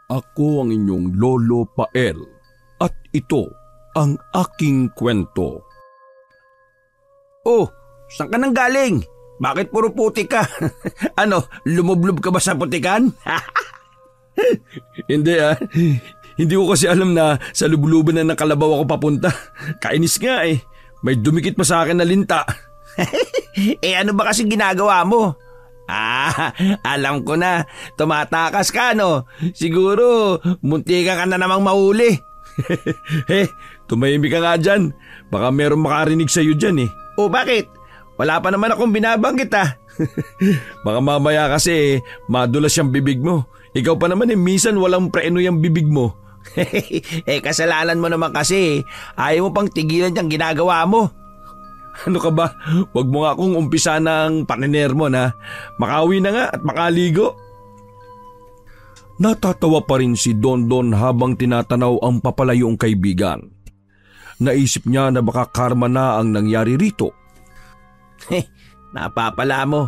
Ako ang inyong Lolo Pael at ito ang aking kwento. Oh, saan ka nang galing? Bakit puro putik ka? Ano, lumublob ka ba sa putikan? Hindi Hindi ko kasi alam na sa lubluban na ng kalabaw ako papunta. Kainis nga eh. May dumikit pa sa akin na linta. Ano ba kasi ginagawa mo? Alam ko na. Tumatakas ka, no? Siguro, muntikan ka na namang mahuli. Tumahimik ka nga dyan. Baka meron makarinig sa'yo dyan eh. O bakit? Wala pa naman akong binabanggit Baka mamaya kasi madulas yung bibig mo. Ikaw pa naman minsan walang preno yung bibig mo. Kasalanan mo naman kasi. Ayaw mo pang tigilan yung ginagawa mo. Ano ka ba? Huwag mo nga akong umpisa ng paniner mo na. Makawi na nga at makaligo. Natatawa pa rin si Dondon habang tinatanaw ang papalayong kaibigan. Naisip niya na baka karma na ang nangyari rito. Napapala mo.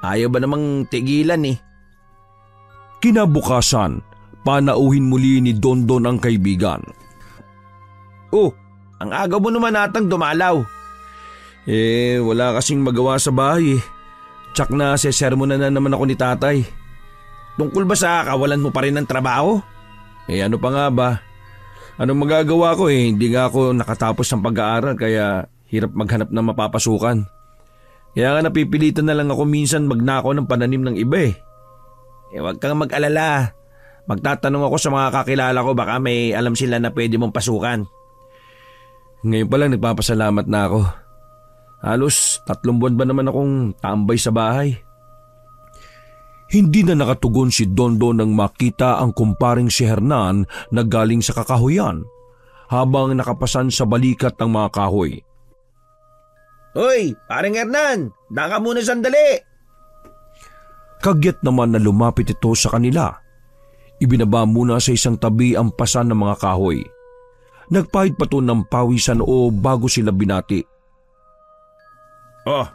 Ayaw ba namang tigilan eh? Kinabukasan, panauhin muli ni Dondon ang kaibigan. Oh, ang agaw mo naman atang dumalaw. Wala kasing magawa sa bahay eh. Tsak na sesermonan na naman ako ni tatay. Tungkol ba sa kawalan mo pa rin ng trabaho? Ano pa nga ba? Anong magagawa ko eh? Hindi nga ako nakatapos ng pag-aaral kaya hirap maghanap ng mapapasukan. Kaya nga napipilitan na lang ako minsan magnakaw ng pananim ng iba eh. Huwag kang mag-alala. Magtatanong ako sa mga kakilala ko, baka may alam sila na pwede mong pasukan. Ngayon pa lang nagpapasalamat na ako. Halos 3 buwan ba naman akong tambay sa bahay. Hindi na nakatugon si Dondo nang makita ang kumparing si Hernan na galing sa kakahuyan habang nakapasan sa balikat ng mga kahoy. Hoy, paring Hernan, daka muna sandali. Kagyat naman na lumapit ito sa kanila. Ibinaba muna sa isang tabi ang pasan ng mga kahoy. Nagpahid pa to ng pawisan o bago sila binati. Oh,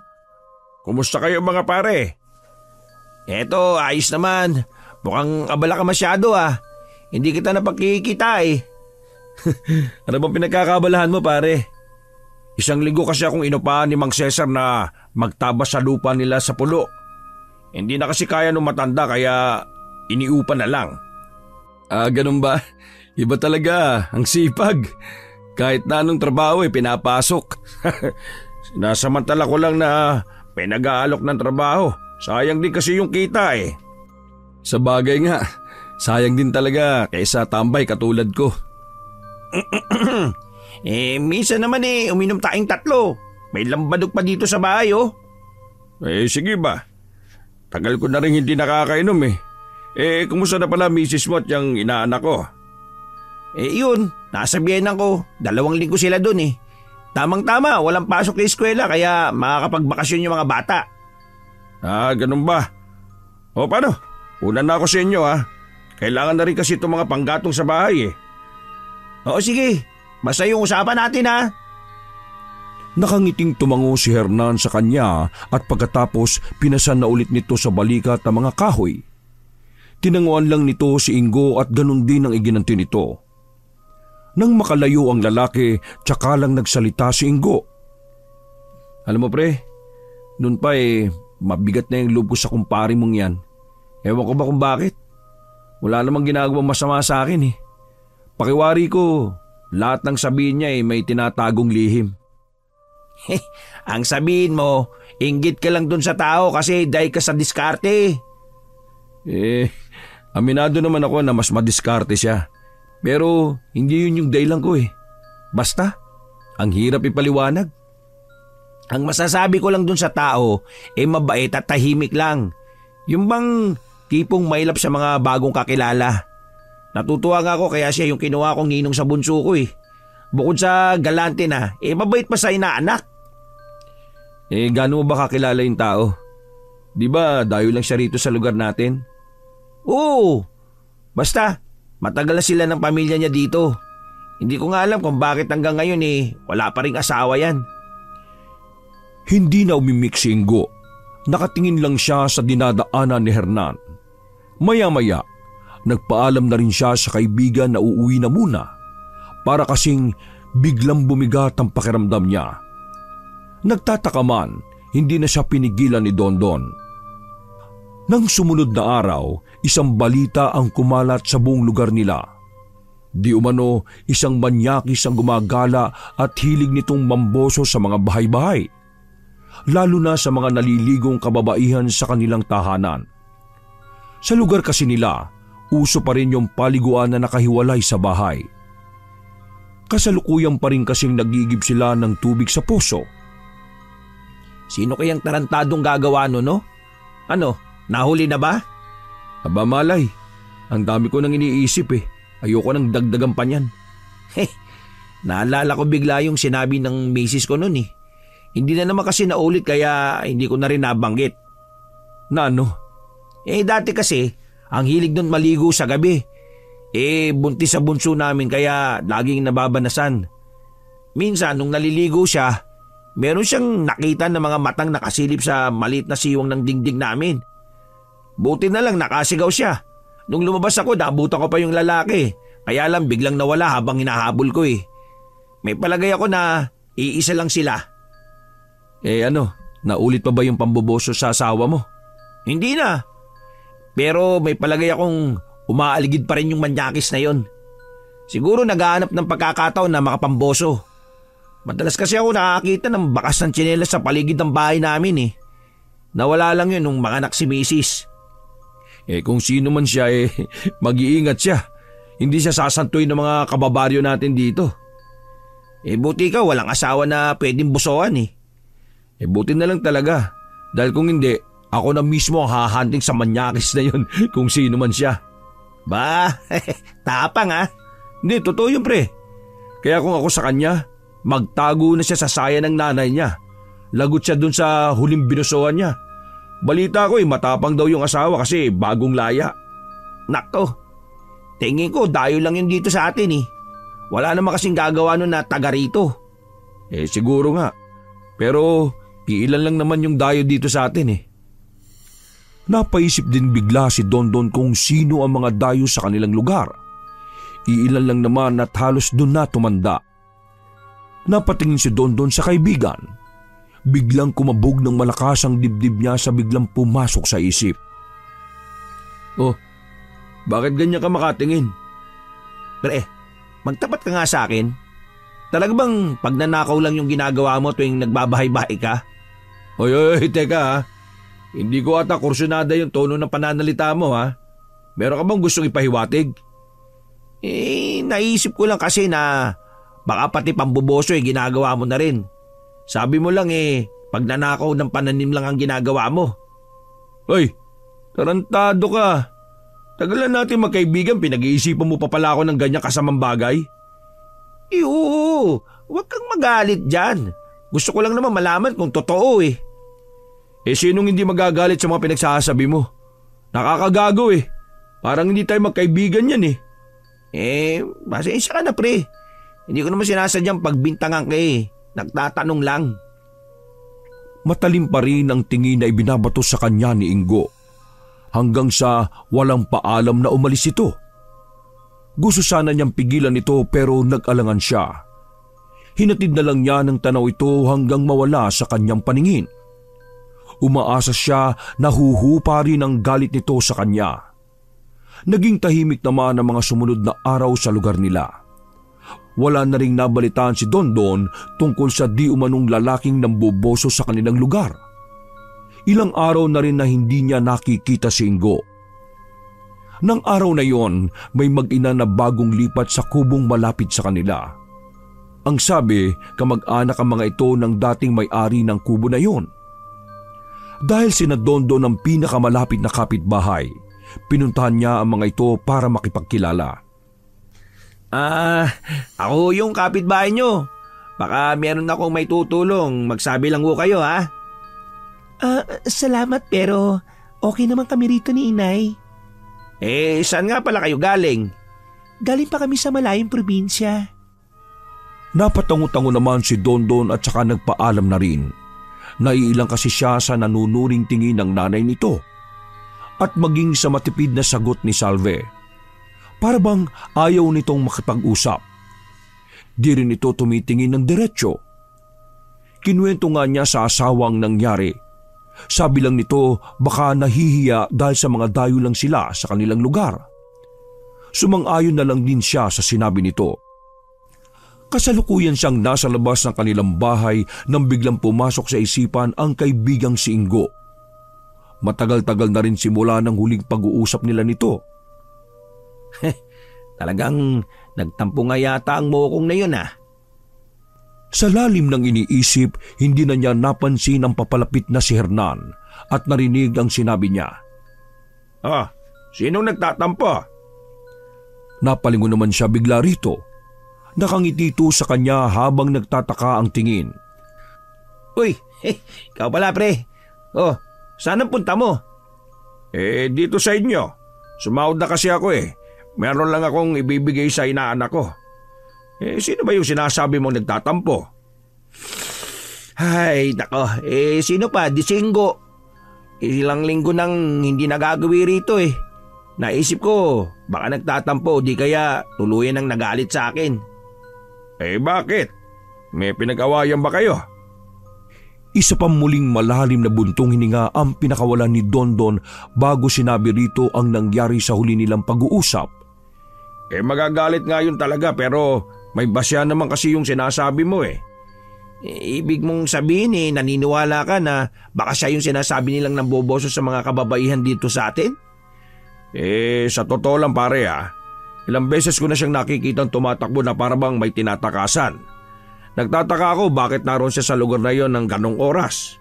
kumusta kayo mga pare? Eto, ayos naman. Mukhang abala ka masyado Hindi kita napakikita eh. Ano bang pinagkakabalahan mo pare? 1 linggo kasi akong inupahan ni Mang Cesar na magtabas sa lupa nila sa pulo. Hindi na kasi kaya nung matanda kaya iniupa na lang. Ganun ba? Iba talaga, ang sipag. Kahit na anong trabaho pinapasok. Sinasamantala ko lang na pinag-aalok ng trabaho. Sayang din kasi yung kita eh. Sa bagay nga, sayang din talaga kaysa tambay katulad ko. Minsan naman uminom tayong 3. May lambadog pa dito sa bahay Sige ba? Tagal ko na rin hindi nakakainom kumusta na pala misis mo at yung inaanak ko? Yun, nasa biyenan ko. 2 linggo sila dun Tamang-tama, walang pasok na eskwela kaya makakapagbakasyon yung mga bata. Ganun ba? O paano? Una na ako sa inyo Kailangan na rin kasi itong mga panggatong sa bahay Oo sige, basta yung usapan natin Nakangiting tumango si Hernan sa kanya at pagkatapos pinasan na ulit nito sa balikat ng mga kahoy. Tinanguan lang nito si Ingo at ganun din ang iginanti nito. Nang makalayo ang lalaki, tsaka lang nagsalita si Ingo. Alam mo pre, noon pa mabigat na yung loob ko sa kumpare mong yan. Ewan ko ba kung bakit? Wala namang ginagawang masama sa akin Pakiwari ko, lahat ng sabihin niya may tinatagong lihim. Ang sabihin mo, inggit ka lang dun sa tao kasi dahil ka sa diskarte. Aminado naman ako na mas madiskarte siya. Pero hindi yun yung dahilan ko Basta, ang hirap ipaliwanag. Ang masasabi ko lang dun sa tao, mabait at tahimik lang. Yung bang tipong mailap sa mga bagong kakilala. Natutuwa nga ako kaya siya yung kinuha kong ninong sa bunso ko Bukod sa galante na, mabait pa sa inaanak. Gaano mo ba kakilala yung tao? Di ba dayo lang siya rito sa lugar natin? Oo, basta matagal na sila ng pamilya niya dito. Hindi ko nga alam kung bakit hanggang ngayon wala pa ring asawa yan. Hindi na umimik si Ingo. Nakatingin lang siya sa dinadaanan ni Hernan. Maya-maya, Nagpaalam na rin siya sa kaibigan na uuwi na muna para kasing biglang bumigat ang pakiramdam niya. Nagtataka man, hindi na siya pinigilan ni Dondon. Nang sumunod na araw, isang balita ang kumalat sa buong lugar nila. Di umano isang manyakis ang gumagala at hilig nitong mamboso sa mga bahay-bahay, lalo na sa mga naliligong kababaihan sa kanilang tahanan. Sa lugar kasi nila, uso pa rin yung paliguan na nakahiwalay sa bahay. Kasalukuyan pa rin kasing nagigib sila ng tubig sa puso. Sino kayang tarantadong gagawa no? Ano, nahuli na ba? Aba malay, ang dami ko nang iniisip eh. Ayoko nang dagdagan pa niyan. Naalala ko bigla yung sinabi ng misis ko noon eh. Hindi na naman kasi naulit kaya hindi ko na rin nabanggit. Na ano? Dati kasi, ang hilig nun maligo sa gabi. Buntis sa bunso namin kaya laging nababanasan. Minsan nung naliligo siya, meron siyang nakita ng mga matang nakasilip sa maliit na siwang ng dingding namin. Buti na lang nakasigaw siya. Nung lumabas ako, naabutan ko pa yung lalaki. Kaya lang biglang nawala habang hinahabol ko eh. May palagay ako na iisa lang sila. Naulit pa ba yung pamboboso sa asawa mo? Hindi na. Pero may palagay akong umaaligid pa rin yung manyakis na yon. Siguro naghahanap ng pagkakataon na makapamboso. Madalas kasi ako nakakita ng bakas ng tsinelas sa paligid ng bahay namin eh. Nawala lang yun nung mga anak si misis. Kung sino man siya mag-iingat siya. Hindi siya sasantuin ng mga kababaryo natin dito. Buti ka walang asawa na pwedeng busoan eh. Buti na lang talaga. Dahil kung hindi, ako na mismo ang hahanting sa manyakis na yun kung sino man siya. Ba, tapang ah. Hindi, totoo yun pre. Kaya kung ako sa kanya, magtago na siya sa saya ng nanay niya. Lagot siya dun sa huling binusoan niya. Balita ko matapang daw yung asawa kasi bagong laya. Nako, tingin ko dayo lang yun dito sa atin eh. Wala naman kasing gagawa nun na taga rito. Siguro nga. Pero iilan lang naman yung dayo dito sa atin eh. Napaisip din bigla si Dondon kung sino ang mga dayo sa kanilang lugar. Iilan lang naman at halos dun na tumanda. Napatingin si Dondon sa kaibigan. Biglang kumabog ng malakas ang dibdib niya sa biglang pumasok sa isip. Bakit ganyan ka makatingin? Pre, magtapat ka nga sa akin. Talaga bang pagnanakaw lang yung ginagawa mo tuwing nagbabahay-bahay ka? Teka ha. Hindi ko ata kursunada yung tono ng pananalita mo ha. Meron ka bang gustong ipahiwatig? Naisip ko lang kasi na baka pati pamboboso ginagawa mo na rin. Sabi mo lang pagnanakaw ng pananim lang ang ginagawa mo. Tarantado ka. Tagalan natin magkaibigan, pinag-iisipan mo pa pala ako ng ganyang kasamang bagay. Oo, huwag kang magalit dyan. Gusto ko lang naman malaman kung totoo eh. Sinong hindi magagalit sa mga pinagsasabi mo? Nakakagago eh. Parang hindi tayo magkaibigan yan eh. Pasensya ka na pre. Hindi ko naman sinasadyang pagbintangan ka eh. Nagtatanong lang. Matalim pa rin ang tingin na ibinabato sa kanya ni Ingo. Hanggang sa walang paalam na umalis ito. Gusto sana niyang pigilan ito pero nag-alangan siya. Hinatid na lang niya ng tanaw ito hanggang mawala sa kanyang paningin. Umaasa siya na huhupa rin ang galit nito sa kanya. Naging tahimik naman ang mga sumunod na araw sa lugar nila. Wala na ring nabalitaan si Dondon tungkol sa di umanong lalaking namboboso sa kanilang lugar. Ilang araw na rin na hindi niya nakikita si Ingo. Nang araw na yon, may mag-ina na bagong lipat sa kubong malapit sa kanila. Ang sabi, kamag-anak ang mga ito ng dating may-ari ng kubo na yon. Dahil sina Dondon ang pinakamalapit na kapitbahay, pinuntahan niya ang mga ito para makipagkilala. Ako yung kapitbahay nyo. Baka meron akong may tutulong. Magsabi lang ho kayo ha. Salamat pero okay naman kami rito ni Inay. Saan nga pala kayo galing? Galing pa kami sa malayong probinsya. Napatango-tango naman si Dondon at saka nagpaalam na rin. Naiilang kasi siya sa nanunuring tingin ng nanay nito. At maging sa matipid na sagot ni Salve. Para bang ayaw nitong makipag-usap. Di rin ito tumitingin ng diretsyo. Kinuwento nga niya sa asawa ang nangyari. Sabi lang nito baka nahihiya dahil sa mga dayo lang sila sa kanilang lugar. Sumang-ayon na lang din siya sa sinabi nito. Kasalukuyan siyang nasa labas ng kanilang bahay nang biglang pumasok sa isipan ang kaibigang si Ingo. Matagal-tagal na rin simula ng huling pag-uusap nila nito. Talagang nagtampo nga yata ang mokong na yun ah. Sa lalim ng iniisip, hindi na niya napansin ang papalapit na si Hernan at narinig ang sinabi niya. Sinong nagtatampo? Napalingon naman siya bigla rito. Nakangiti ito sa kanya habang nagtataka ang tingin. Uy, ikaw pala pre. Saan ang punta mo? Dito sa inyo. Sumahod na kasi ako eh. Meron lang akong ibibigay sa inaanak ko. Sino ba yung sinasabi mong nagtatampo? Ay, nako. Sino pa? Di si Ingo. Ilang linggo nang hindi nagagawi rito eh. Naisip ko, baka nagtatampo di kaya tuluyan ang nagalit sa akin. Bakit? May pinag-awayan ba kayo? Isa pa muling malalim na buntong hininga ang pinakawalan ni Dondon bago sinabi rito ang nangyari sa huli nilang pag-uusap. Magagalit nga yun talaga pero may basya naman kasi yung sinasabi mo eh. Ibig mong sabihin naniniwala ka na baka siya yung sinasabi nilang namboboso sa mga kababaihan dito sa atin? Sa totoo lang pare ilang beses ko na siyang nakikitang tumatakbo na para bang may tinatakasan. Nagtataka ako bakit naroon siya sa lugar na yon ng ganong oras.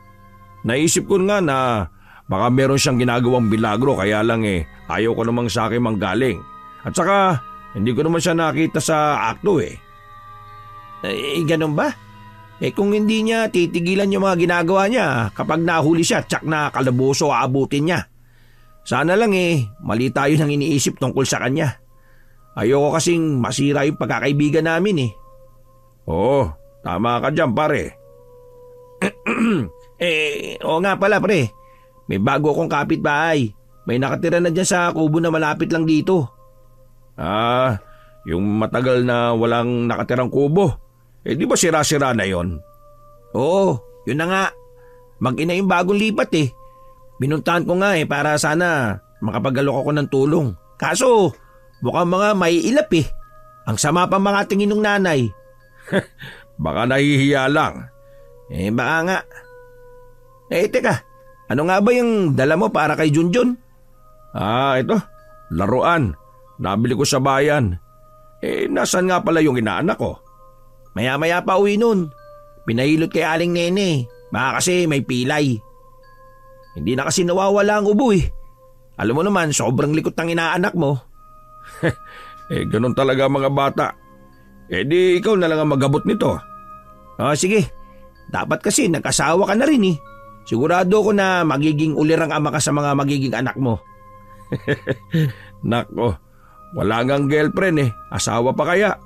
Naisip ko nga na baka meron siyang ginagawang bilagro kaya lang ayaw ko namang sa akin manggaling. At saka hindi ko naman siya nakita sa akto eh. Ganun ba? Kung hindi niya titigilan yung mga ginagawa niya kapag nahuli siya tsak na kalaboso aabutin niya. Sana lang mali tayo ng iniisip tungkol sa kanya. Ayoko kasing masira yung pagkakaibigan namin eh. Oo, tama ka dyan pare. Oo nga pala pre. May bago akong kapitbahay. May nakatira na dyan sa kubo na malapit lang dito. Yung matagal na walang nakatirang kubo. Di ba sira-sira na yon? Oo, yun na nga. Mag-ina yung bagong lipat eh. Binuntahan ko nga para sana makapagalok ako ng tulong. Kaso, mukhang mga maiilap eh. Ang sama pa mga tingin ng nanay. Baka nahihiya lang. Baka nga. Teka. Ano nga ba yung dala mo para kay Junjun? Ito. Laruan. Nabili ko sa bayan. Nasaan nga pala yung inaanak ko? Maya-maya pa uwi nun. Pinahilot kay Aling Nene. Baka kasi may pilay. Hindi na kasi nawawala ang ubo eh. Alam mo naman, sobrang likot ng inaanak mo. Ganun talaga mga bata. Di ikaw na lang ang magabot nito. Sige. Dapat kasi nag-asawa ka na rin eh. Sigurado ko na magiging ulirang ama ka sa mga magiging anak mo. Nako, wala ngang girlfriend asawa pa kaya.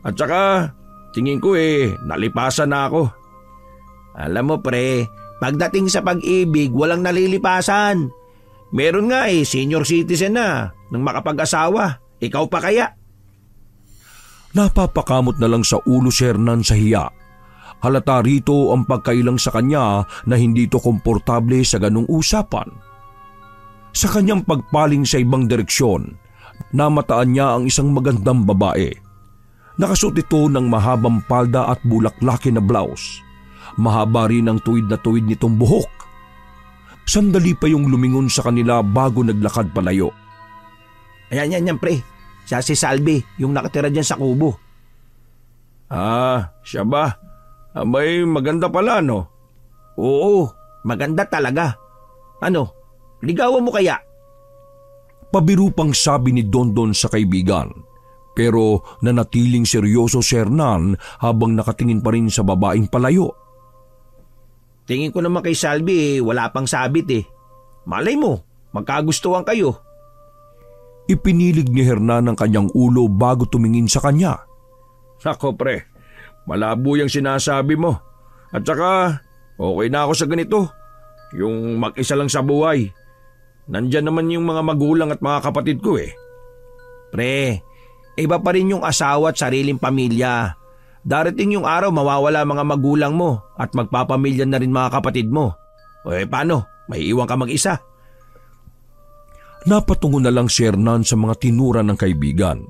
At saka, tingin ko nalipasan na ako. Alam mo pre, pagdating sa pag-ibig, walang nalilipasan. Meron nga senior citizen na nang makapag-asawa. Ikaw pa kaya? Napapakamot na lang sa ulo si Hernan sa hiya. Halata rito ang pagkailang sa kanya na hindi ito komportable sa ganung usapan. Sa kanyang pagpaling sa ibang direksyon, namataan niya ang isang magandang babae. Nakasuot ito ng mahabang palda at bulaklaki na blouse. Mahaba rin ang tuwid na tuwid nitong buhok. Sandali pa yung lumingon sa kanila bago naglakad palayo. Ayan pre. Siya si Salvi, yung nakatira dyan sa kubo. Siya ba? May maganda pala no? Oo, maganda talaga. Ano, ligawan mo kaya? Pabiru pang sabi ni Dondon sa kaibigan. Pero nanatiling seryoso si Hernan habang nakatingin pa rin sa babaeng palayo. Tingin ko naman kay Salvi wala pang sabit Malay mo, magkagustuhan kayo. Ipinilig ni Hernan ang kanyang ulo bago tumingin sa kanya. Nako pre, malabo yung sinasabi mo. At saka, okay na ako sa ganito. Yung mag-isa lang sa buhay. Nandyan naman yung mga magulang at mga kapatid ko Pre, iba pa rin yung asawa at sariling pamilya. Darating yung araw mawawala mga magulang mo at magpapamilya na rin mga kapatid mo. O paano? May iwan ka mag-isa. Napatungo na lang si Hernan sa mga tinura ng kaibigan.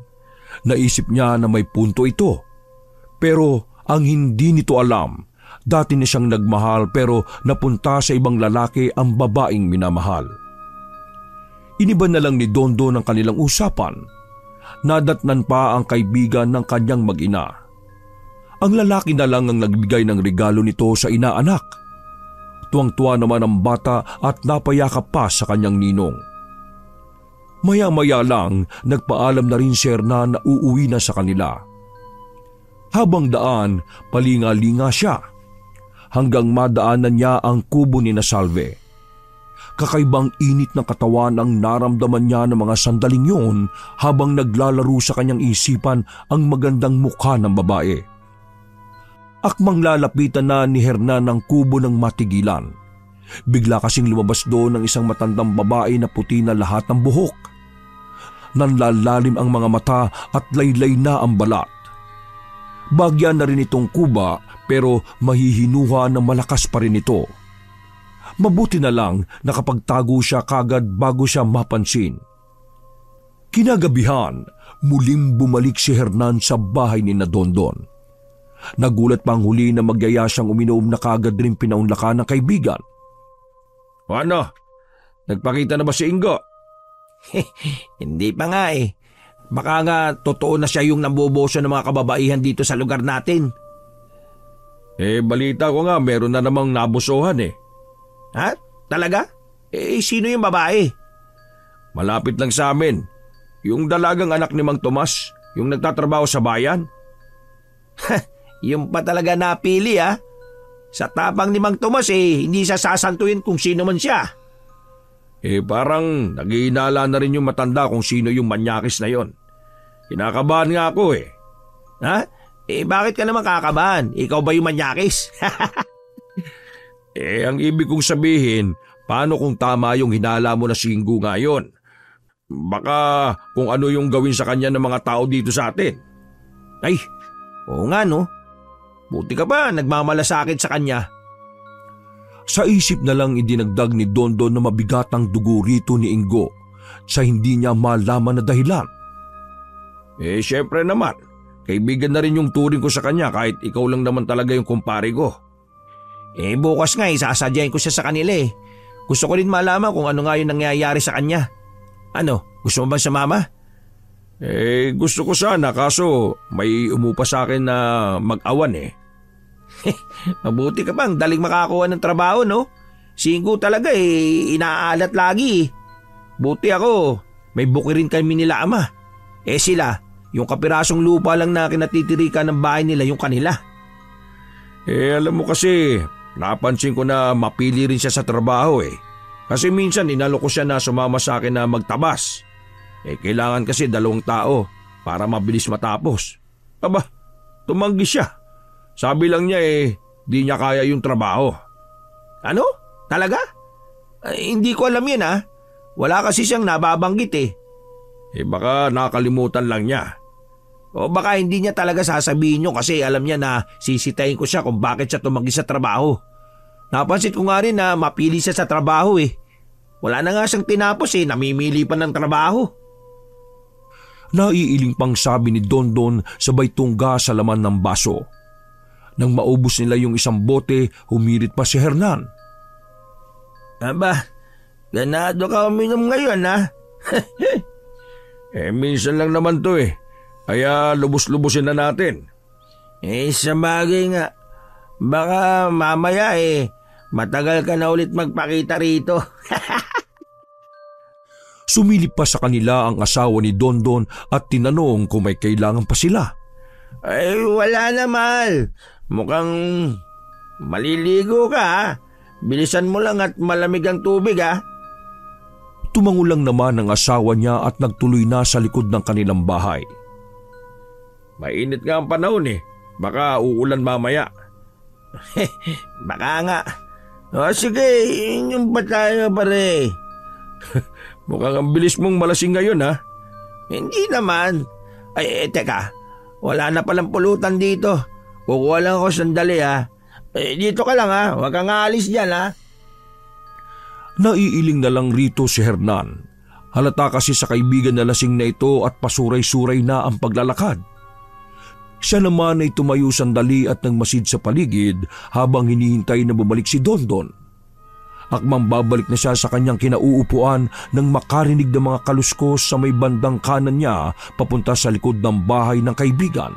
Naisip niya na may punto ito. Pero ang hindi nito alam, dati na siyang nagmahal pero napunta sa ibang lalaki ang babaeng minamahal. Iniba na lang ni Dondon ang kanilang usapan. Nadatnan pa ang kaibigan ng kanyang mag-ina. Ang lalaki na lang ang nagbigay ng regalo nito sa inaanak. Tuwang-tuwa naman ang bata at napayakap pa sa kanyang ninong. Maya-maya lang nagpaalam na rin si Hernan na uuwi na sa kanila. Habang daan, palinga-linga siya hanggang madaanan niya ang kubo ni Salve. Kakaibang init ng katawan ang naramdaman niya ng mga sandaling yun habang naglalaro sa kanyang isipan ang magandang mukha ng babae. Akmang lalapitan na ni Hernan ang kubo ng matigilan. Bigla kasing lumabas doon ang isang matandang babae na puti na lahat ng buhok. Nanlalalim ang mga mata at laylay na ang balat. Bagyan na rin itong kuba pero mahihinuha na malakas pa rin ito. Mabuti na lang nakapagtago siya kagad bago siya mapansin. Kinagabihan, muling bumalik si Hernan sa bahay ni Dondon. Nagulat pa ang huli na magyaya siyang uminom na kagad rin pinaunlakan ng kaibigan. O ano? Nagpakita na ba si Ingo? Hindi pa nga eh. Baka nga totoo na siya yung namboboso ng mga kababaihan dito sa lugar natin. Balita ko nga meron na namang nabusuhan eh. Ha? Talaga? Sino yung babae? Malapit lang sa amin. Yung dalagang anak ni Mang Tomas, yung nagtatrabaho sa bayan. Yung pa talaga napili ha. Sa tapang ni Mang Tomas hindi siya sasantuin kung sino man siya. Parang nag-iinala na rin yung matanda kung sino yung manyakis na yon. Kinakabahan nga ako eh. Ha? Bakit ka naman kakabahan? Ikaw ba yung manyakis? Ang ibig kong sabihin, paano kung tama yung hinala mo na si Ingo ngayon? Baka kung ano yung gawin sa kanya ng mga tao dito sa atin. Ay, oo nga no. Buti ka ba nagmamalasakit sa kanya? Sa isip na lang idinagdag ni Dondon na mabigat ang dugo rito ni Ingo sa hindi niya malaman na dahilan. Syempre naman, kaibigan na rin yung turing ko sa kanya kahit ikaw lang naman talaga yung kumpare ko. Bukas nga sasadyain ko siya sa kanila eh. Gusto ko rin malaman kung ano nga yung nangyayari sa kanya. Ano, gusto mo ba sumama? Gusto ko sana kaso may umupa sa akin na mag-awan eh. Mabuti ka bang daling makakuha ng trabaho no? Si Ingo talaga inaalat lagi eh. Buti ako, may buki rin kami nila ama. Sila, yung kapirasong lupa lang na kinatitirikan ng bahay nila yung kanila. Alam mo kasi, napansin ko na mapili rin siya sa trabaho eh. Kasi minsan inalo ko siya na sumama sa akin na magtabas. Kailangan kasi 2 tao para mabilis matapos. Aba, tumanggi siya. Sabi lang niya di niya kaya yung trabaho. Ano? Talaga? Hindi ko alam yan ha. Wala kasi siyang nababanggit eh. Baka nakalimutan lang niya. O baka hindi niya talaga sasabihin nyo kasi alam niya na sisitayin ko siya kung bakit siya tumanggi sa trabaho. Napansin ko nga rin na mapili siya sa trabaho eh. Wala na nga siyang tinapos namimili pa ng trabaho. Naiiling pang sabi ni Dondon sabay tungga sa laman ng baso. Nang maubos nila yung isang bote, humirit pa si Hernan. Aba, ganado ka uminom ngayon ha? Minsan lang naman to kaya lubos-lubosin na natin. Sa bagay nga, baka mamaya matagal ka na ulit magpakita rito. Sumilip pa sa kanila ang asawa ni Dondon at tinanong kung may kailangan pa sila. Wala na mahal. Mukhang maliligo ka ha. Bilisan mo lang at malamig ang tubig ha. Tumango lang naman ang asawa niya at nagtuloy na sa likod ng kanilang bahay. Mainit nga ang panahon Baka uulan mamaya. Baka nga. Sige, inyong pa tayo pare. Mukhang ang bilis mong malasing ngayon ha. Hindi naman. Teka. Wala na palang pulutan dito. Kukuha lang ako sandali ha. Dito ka lang ha. Huwag kang aalis dyan ha. Naiiling na lang rito si Hernan. Halata kasi sa kaibigan na lasing na ito at pasuray-suray na ang paglalakad. Siya naman ay tumayo sandali at nagmasid sa paligid habang hinihintay na bumalik si Dondon. Akmang babalik na siya sa kanyang kinauupuan nang makarinig ng mga kaluskos sa may bandang kanan niya papunta sa likod ng bahay ng kaibigan.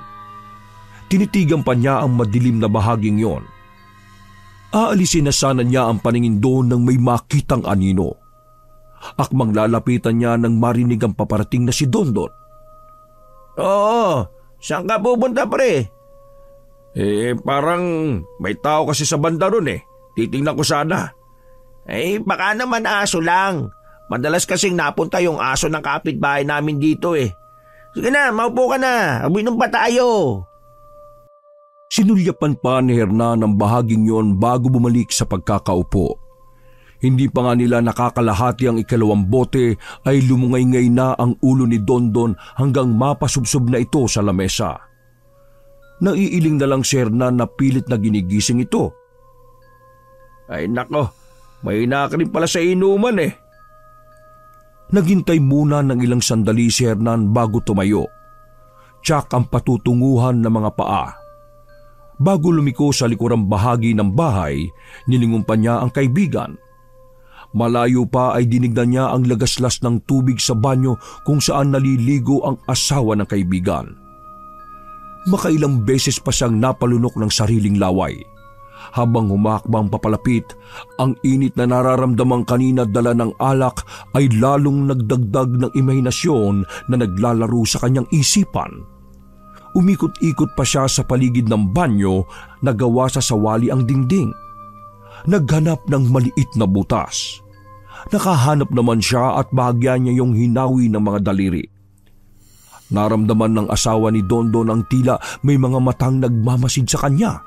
Tinitigan pa niya ang madilim na bahaging yon. Aalisin na sana niya ang paningin doon nang may makitang anino. Akmang lalapitan niya nang marinig ang paparating na si Dondon. Oo, saan ka pupunta pre? Parang may tao kasi sa banda ron Titingnan ko sana. Baka naman aso lang. Madalas kasing napunta yung aso ng kapitbahay namin dito Sige na, maupo ka na. Uminom pa tayo. Sinulyapan pa ni Hernan ang bahaging yon bago bumalik sa pagkakaupo. Hindi pa nga nila nakakalahati ang ikalawang bote ay lumungay-ngay na ang ulo ni Dondon hanggang mapasubsob na ito sa lamesa. Naiiling na lang si Hernan na pilit na ginigising ito. Ay nako, may rin pala sa inuman Naghintay muna ng ilang sandali si Hernan bago tumayo. Tsak ang patutunguhan ng mga paa. Bago lumiko sa likurang bahagi ng bahay, nilingon pa niya ang kaibigan. Malayo pa ay dinignan niya ang lagaslas ng tubig sa banyo kung saan naliligo ang asawa ng kaibigan. Makailang beses pa siyang napalunok ng sariling laway. Habang humakbang papalapit, ang init na nararamdamang kanina dala ng alak ay lalong nagdagdag ng imahinasyon na naglalaro sa kanyang isipan. Umikot-ikot pa siya sa paligid ng banyo na gawa sa sawali ang dingding. Naghanap ng maliit na butas. Nakahanap naman siya at bahagya niya yung hinawi ng mga daliri. Naramdaman ng asawa ni Dondon ang tila may mga matang nagmamasid sa kanya.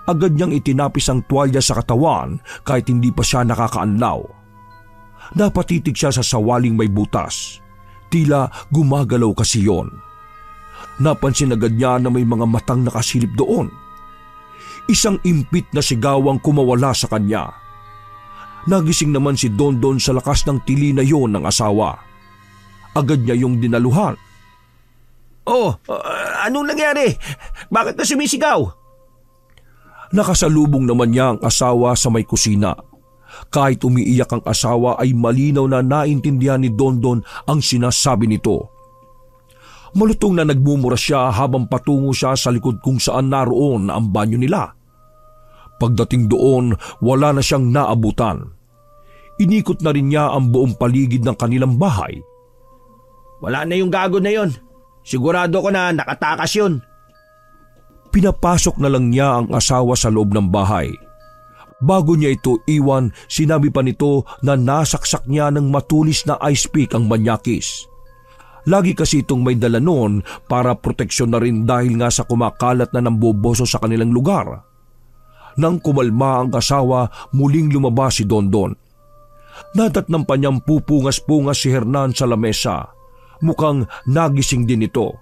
Agad niyang itinapis ang tuwalya sa katawan kahit hindi pa siya nakakaanlaw. Napatitig siya sa sawaling may butas. Tila gumagalaw kasi yon. Napansin agad niya na may mga matang nakasilip doon. Isang impit na sigawang kumawala sa kanya. Nagising naman si Dondon sa lakas ng tili na yon ng asawa. Agad niya yung dinaluhan. Anong nangyari? Bakit na sumisigaw? Nakasalubong naman niya ang asawa sa may kusina. Kahit umiiyak ang asawa ay malinaw na naintindihan ni Dondon ang sinasabi nito. Malutong na nagmumura siya habang patungo siya sa likod kung saan naroon ang banyo nila. Pagdating doon, wala na siyang naabutan. Inikot na rin niya ang buong paligid ng kanilang bahay. Wala na yung gago na yon. Sigurado ko na nakatakas yun. Pinapasok na lang niya ang asawa sa loob ng bahay. Bago niya ito iwan, sinabi pa nito na nasaksak niya ng matulis na ice pick ang manyakis. Lagi kasi itong may dala noon para proteksyon na rin dahil nga sa kumakalat na namboboso sa kanilang lugar. Nang kumalma ang asawa, muling lumabas si Dondon. Nadatnang pa niyang pupungas-pungas si Hernan sa lamesa. Mukhang nagising din ito.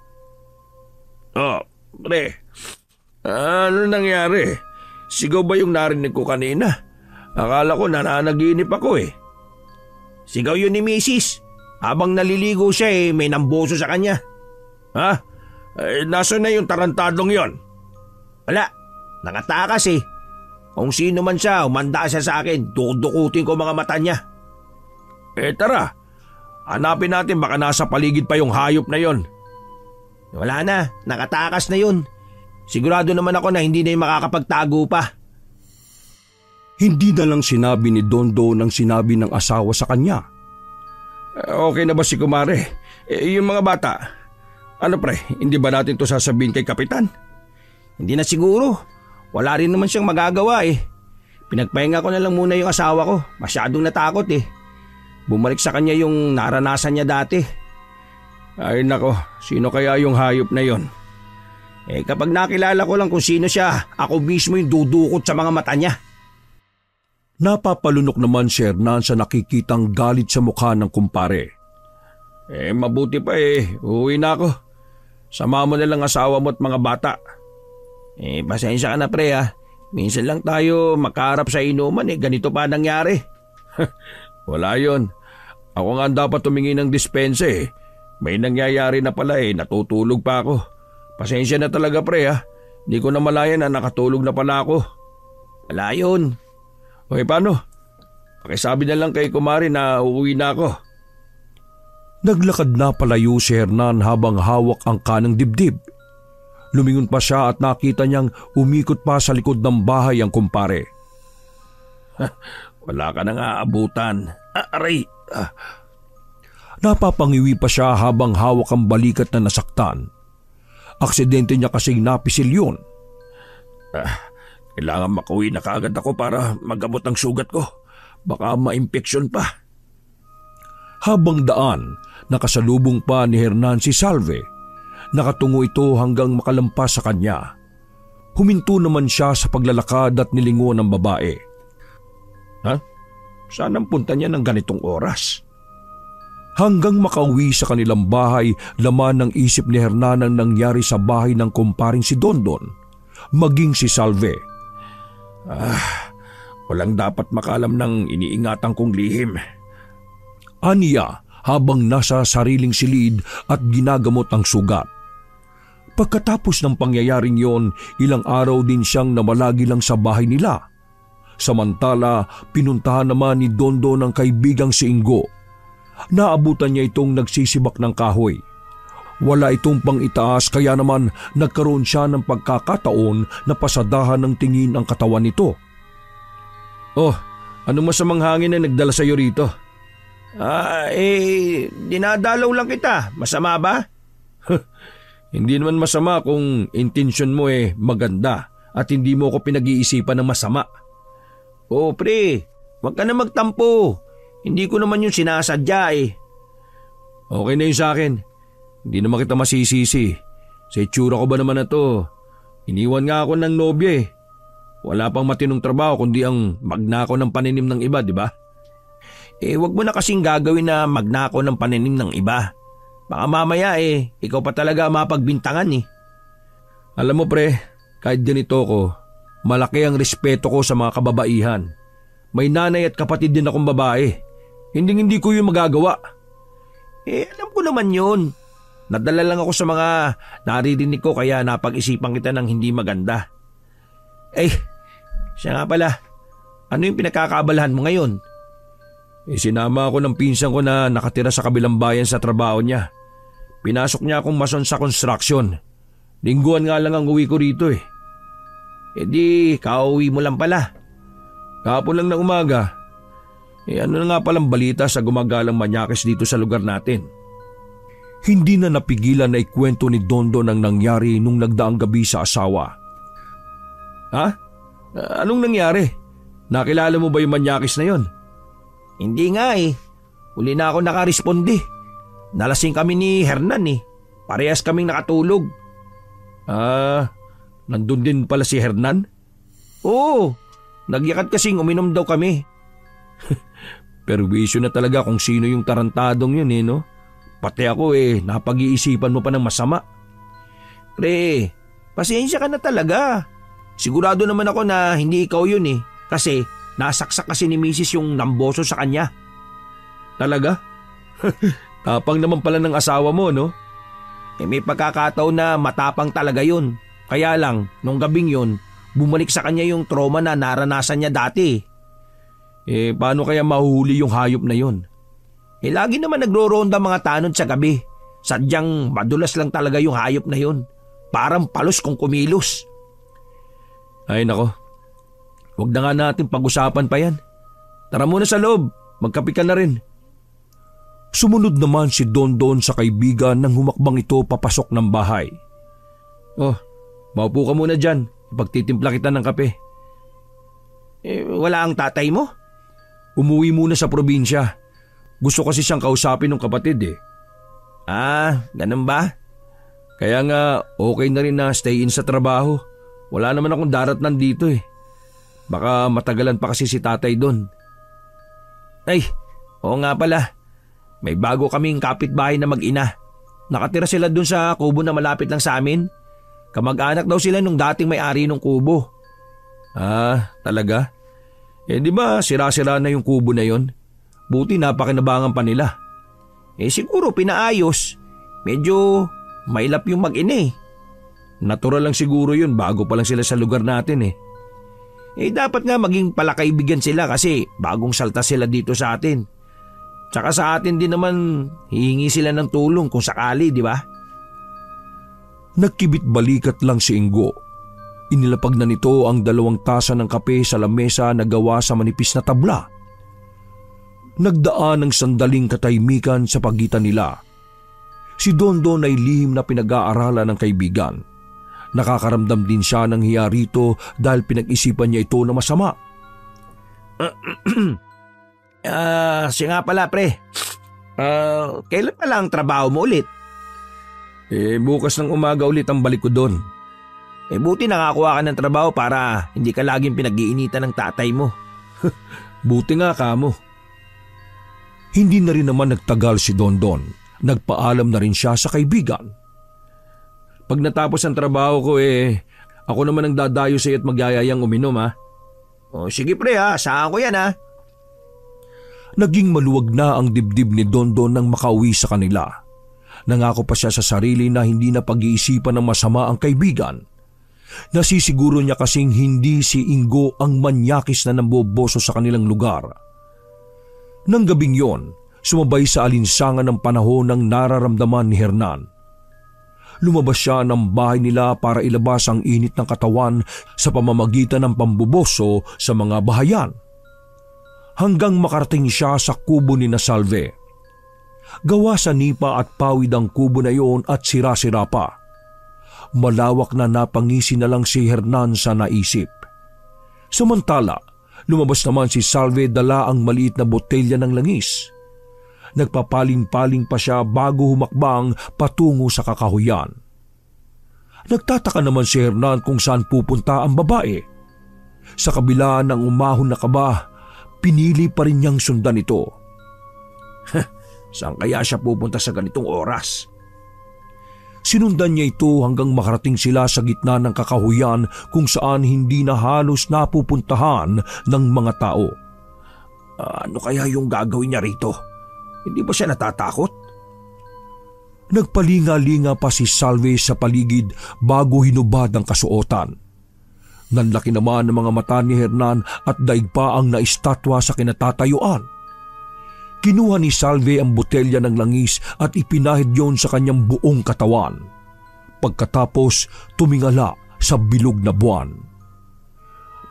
Pre, ano nangyari? Sigaw ba yung narinig ko kanina? Akala ko nananaginip ako Sigaw yun ni Mrs. Habang naliligo siya may namboso sa kanya. Ha? Nasaan na yung tarantadong yon? Wala, nakatakas Kung sino man siya, umanda siya sa akin, dudukutin ko mga mata niya. Tara, hanapin natin baka nasa paligid pa yung hayop na yon. Wala na, nakatakas na yun. Sigurado naman ako na hindi na yung makakapagtago pa. Hindi na lang sinabi ni Dondo nang sinabi ng asawa sa kanya. Okay na ba si kumare? Yung mga bata, ano pre, hindi ba natin to sasabihin kay kapitan? Hindi na siguro. Wala rin naman siyang magagawa Pinagpahinga ko na lang muna yung asawa ko. Masyadong natakot Bumalik sa kanya yung naranasan niya dati. Ay nako, sino kaya yung hayop na yon? Kapag nakilala ko lang kung sino siya, ako mismo yung dudukot sa mga mata niya. Napapalunok naman si Hernan sa nakikitang galit sa mukha ng kumpare. Mabuti pa uuwi na ako. Sama mo na lang asawa mo at mga bata. Pasensya ka na pre ha. Minsan lang tayo makaharap sa inuman ganito pa nangyari. Wala yon. Ako nga dapat tumingi ng dispensa May nangyayari na pala natutulog pa ako. Pasensya na talaga pre ha. Hindi ko na malayan na nakatulog na pala ako. Wala yun. Okay, paano? Pakisabi na lang kay kumari na uuwi na ako. Naglakad na palayo si Hernan habang hawak ang kanang dibdib. Lumingon pa siya at nakita niyang umikot pa sa likod ng bahay ang kumpare. Wala ka nang aabutan. Aray! Napapangiwi pa siya habang hawak ang balikat na nasaktan. Aksidente niya kasing napisil yun. Kailangan makauwi na kaagad ako para magabot ang sugat ko. Baka ma-impeksyon pa. Habang daan, nakasalubong pa ni Hernan si Salve. Nakatungo ito hanggang makalampas sa kanya. Huminto naman siya sa paglalakad at nilingon ng babae. Saan ang punta niya ng ganitong oras? Hanggang makauwi sa kanilang bahay, laman ng isip ni Hernan ang nangyari sa bahay ng kumparing si Dondon, maging si Salve. Walang dapat makalam ng iniingatan kong lihim. Aniya habang nasa sariling silid at ginagamot ang sugat. Pagkatapos ng pangyayaring yon, ilang araw din siyang namalagi lang sa bahay nila. Samantala, pinuntahan naman ni Dondo ng kaibigang si Ingo. Naabutan niya itong nagsisibak ng kahoy. Wala itong pang-itaas kaya naman nagkaroon siya ng pagkakataon na pasadahan ng tingin ang katawan nito. Anong masamang hangin na nagdala sa iyo rito? Dinadalaw lang kita. Masama ba? Hindi naman masama kung intensyon mo maganda at hindi mo ko pinag-iisipan ng masama. Pre, wag ka na magtampo. Hindi ko naman yung sinasadya Okay na yun sa akin. Hindi naman kita masisisi. Sa itsura ko ba naman na to? Iniwan nga ako ng nobya Wala pang matinong trabaho kundi ang magnakaw ng paninim ng iba, di ba? Wag mo na kasing gagawin na magnakaw ng paninim ng iba. Baka mamaya ikaw pa talaga mapagbintangan Alam mo pre, kahit ganito ko, malaki ang respeto ko sa mga kababaihan. May nanay at kapatid din akong babae. Hindi ko yun magagawa. Alam ko naman yun. Nadala lang ako sa mga naririnig ko kaya napag-isipan kita ng hindi maganda. Siya nga pala. Ano yung pinagkakaabalahan mo ngayon? Sinama ako ng pinsan ko na nakatira sa kabilang bayan sa trabaho niya. Pinasok niya akong mason sa construction. Lingguan nga lang ang uwi ko rito Di, kauwi mo lang pala. Kahapon lang na umaga. Ano na nga palang balita sa gumagalang manyakis dito sa lugar natin? Hindi na napigilan na ikwento ni Dondo ng nangyari nung nagdaang gabi sa asawa. Anong nangyari? Nakilala mo ba yung manyakis na yon? Hindi nga Huli na ako nakaresponde. Nalasing kami ni Hernan Parehas kaming nakatulog. Nandun din pala si Hernan? Oo, nagyakad kasing uminom daw kami. Perwisyo na talaga kung sino yung tarantadong yun no? Pati ako napag-iisipan mo pa ng masama. Pre, pasensya ka na talaga. Sigurado naman ako na hindi ikaw yun Kasi nasaksak kasi ni Mrs. yung namboso sa kanya. Talaga? Tapang naman pala ng asawa mo, no? May pagkakataon na matapang talaga yun. Kaya lang, nung gabing yun, bumalik sa kanya yung trauma na naranasan niya dati. Paano kaya mahuhuli yung hayop na yun? Lagi naman nagro-ronda mga tanod sa gabi. Sadyang madulas lang talaga yung hayop na yun. Parang palos kung kumilos. Ay nako, huwag na nga natin pag-usapan pa yan. Tara muna sa loob, magkape ka na rin. Sumunod naman si Dondon sa kaibigan nang humakbang ito papasok ng bahay. Maupo ka muna dyan, ipagtitimpla kita ng kape. Wala ang tatay mo? Umuwi muna sa probinsya. Gusto kasi siyang kausapin ng kapatid Ganun ba? Kaya nga okay na rin na stay in sa trabaho. Wala naman akong daratnan dito Baka matagalan pa kasi si tatay doon. Oo nga pala. May bago kaming kapitbahay na mag-ina. Nakatira sila dun sa kubo na malapit lang sa amin. Kamag-anak daw sila nung dating may-ari ng kubo. Ah, talaga? Di ba sira-sira na yung kubo na yon? Buti napakinabangan pa nila. Siguro pinaayos. Medyo mailap yung mag-ina. Natural lang siguro yun, bago pa lang sila sa lugar natin. Dapat nga maging palakaibigan sila kasi bagong salta sila dito sa atin. Tsaka sa atin din naman hihingi sila ng tulong kung sakali, di ba? Nagkibit balikat lang si Ingo. Inilapag na nito ang 2 tasa ng kape sa lamesa na gawa sa manipis na tabla. Nagdaan ng sandaling katahimikan sa pagitan nila. Si Dondon ay lihim na pinag-aaralan ng kaibigan. Nakakaramdam din siya ng hiya rito dahil pinag-isipan niya ito na masama. Siya nga pala pre. Kailan pala ang trabaho mo ulit? Bukas ng umaga ulit ang balik ko doon. Buti nakakuha ka ng trabaho para hindi ka laging pinag-iinitan ng tatay mo. Buti nga kamo. Hindi na rin naman nagtagal si Dondon. Nagpaalam na rin siya sa kaibigan. Pag natapos ang trabaho ko ako naman ang dadayo sa iyo at magyayayang uminom ha. Sige pre ha, saan ko yan ha? Naging maluwag na ang dibdib ni Dondon nang makauwi sa kanila. Nangako pa siya sa sarili na hindi na pag-iisipan ng masama ang kaibigan. Nasisiguro niya kasing hindi si Ingo ang manyakis na namboboso sa kanilang lugar. Nang gabing yon, sumabay sa alinsangan ng panahon ng nararamdaman ni Hernan. Lumabas siya ng bahay nila para ilabas ang init ng katawan sa pamamagitan ng pamboboso sa mga bahayan. Hanggang makarating siya sa kubo ni Salve. Gawa sa nipa at pawid ang kubo na iyon at sira-sira pa. Malawak na napangisi na lang si Hernan sa naisip. Samantala, lumabas naman si Salve dala ang maliit na botelya ng langis. Nagpapaling-paling pa siya bago humakbang patungo sa kakahuyan. Nagtataka naman si Hernan kung saan pupunta ang babae. Sa kabila ng umahon na kaba, pinili pa rin niyang sundan ito. Saan kaya siya pupunta sa ganitong oras? Sinundan niya ito hanggang makarating sila sa gitna ng kakahuyan kung saan hindi na halos napupuntahan ng mga tao. Ano kaya yung gagawin niya rito? Hindi ba siya natatakot? Nagpalinga-linga pa si Salve sa paligid bago hinubad ang kasuotan. Nanlaki naman ang mga mata ni Hernan at daig pa ang naistatwa sa kinatatayuan. Kinuha ni Salve ang botelya ng langis at ipinahid yon sa kanyang buong katawan. Pagkatapos, tumingala sa bilog na buwan.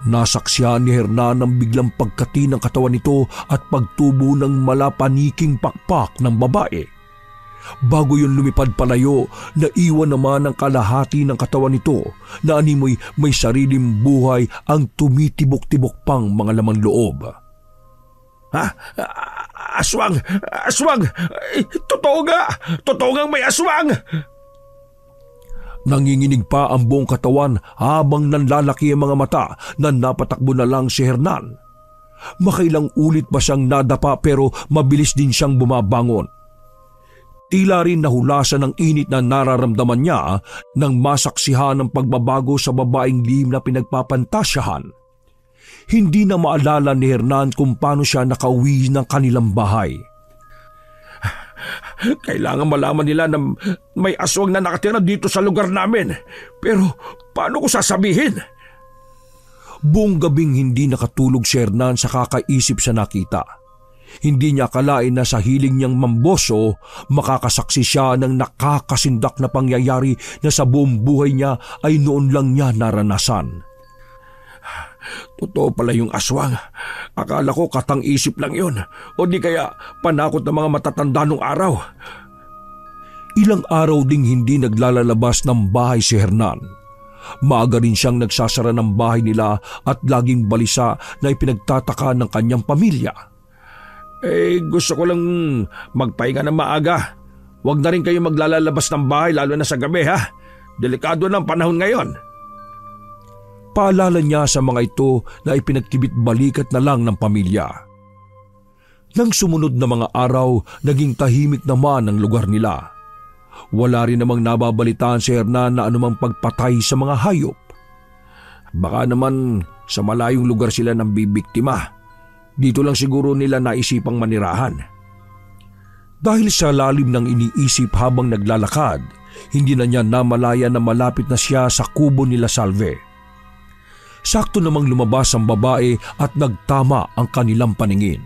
Nasaksihan ni Hernan ang biglang pagkati ng katawan nito at pagtubo ng malapaniking pakpak ng babae. Bago yun lumipad palayo, naiwan naman ang kalahati ng katawan nito na animoy may sariling buhay ang tumitibok-tibok pang mga laman loob. Aswang! Aswang! Totoo nga! Totoo nga may aswang! Nanginginig pa ang buong katawan habang nanlalaki ang mga mata na napatakbo na lang si Hernan. Makailang ulit pa siyang nadapa pero mabilis din siyang bumabangon. Tila rin nahulasan ng init na nararamdaman niya nang masaksihan ang pagbabago sa babaeng lihim na pinagpapantasyahan. Hindi na maalala ni Hernan kung paano siya nakauwi ng kanilang bahay. Kailangan malaman nila na may aswang na nakatira dito sa lugar namin. Pero paano ko sasabihin? Buong gabing hindi nakatulog si Hernan sa kakaisip sa nakita. Hindi niya akalain na sa hiling niyang mamboso, makakasaksi siya ng nakakasindak na pangyayari na sa buong buhay niya ay noon lang niya naranasan. Totoo pala yung aswang. Akala ko katang-isip lang yun. O di kaya panakot ng mga matatanda nung araw. Ilang araw ding hindi naglalalabas ng bahay si Hernan. Maaga rin siyang nagsasara ng bahay nila at laging balisa na ipinagtataka ng kanyang pamilya. Gusto ko lang magpahinga ng maaga. Huwag na rin kayo maglalalabas ng bahay lalo na sa gabi ha. Delikado ng panahon ngayon. Paalala niya sa mga ito na ipinagkibit balikat na lang ng pamilya. Nang sumunod na mga araw, naging tahimik naman ang lugar nila. Wala rin namang nababalitaan si Hernan na anumang pagpatay sa mga hayop. Baka naman sa malayong lugar sila nang bibiktima. Dito lang siguro nila naisipang manirahan. Dahil sa lalim ng iniisip habang naglalakad, hindi na niya namalaya na malapit na siya sa kubo nila Salve. Sakto namang lumabas ang babae at nagtama ang kanilang paningin.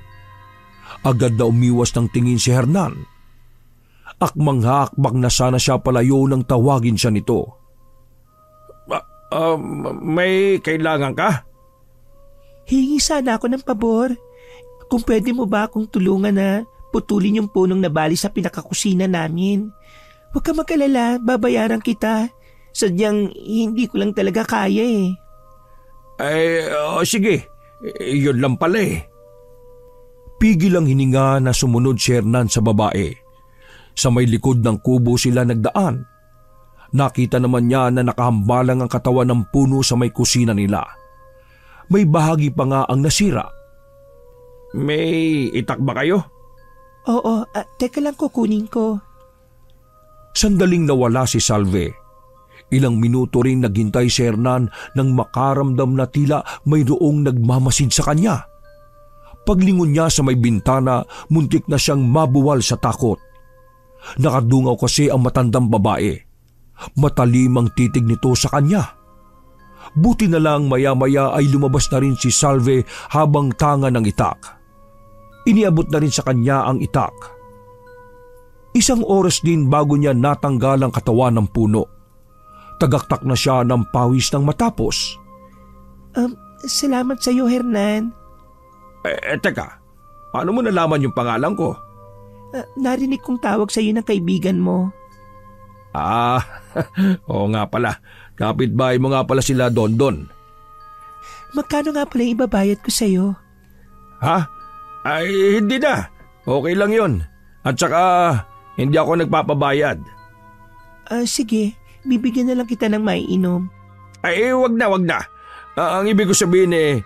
Agad na umiwas ng tingin si Hernan. Akmang-hakbang na sana siya palayo nang tawagin siya nito. May kailangan ka? Hingi sana ako ng pabor. Kung pwede mo ba akong tulungan na putulin yung punong nabali sa pinakakusina namin. Huwag ka mag-alala, babayaran kita. Sadyang hindi ko lang talaga kaya eh. Sige. Yun lang pala eh. Pigil ang hininga na sumunod si Hernan sa babae. Sa may likod ng kubo sila nagdaan. Nakita naman niya na nakahambalang ang katawan ng puno sa may kusina nila. May bahagi pa nga ang nasira. May itak ba kayo? Oo, teka lang kukunin ko. Sandaling nawala si Salve. Ilang minuto rin naghintay si Hernan nang makaramdam na tila mayroong nagmamasid sa kanya. Paglingon niya sa may bintana, muntik na siyang mabuwal sa takot. Nakadungaw kasi ang matandang babae. Matalim ang titig nito sa kanya. Buti na lang maya-maya ay lumabas na rin si Salve habang tanga ng itak. Iniabot na rin sa kanya ang itak. Isang oras din bago niya natanggal ang katawan ng puno. Tagaktak na siya ng pawis nang matapos. Salamat sa iyo, Hernan. Teka, paano mo nalaman yung pangalan ko? Narinig kong tawag sa iyo ng kaibigan mo. Oo nga pala. Kapitbahay mo nga pala sila Dondon. Magkano nga pala yung ibabayad ko sa iyo? Ha? Ay, hindi na. Okay lang yun. At saka, hindi ako nagpapabayad. Sige, bibigyan na lang kita ng maiinom. Ay, wag na. Ang ibig ko sabihin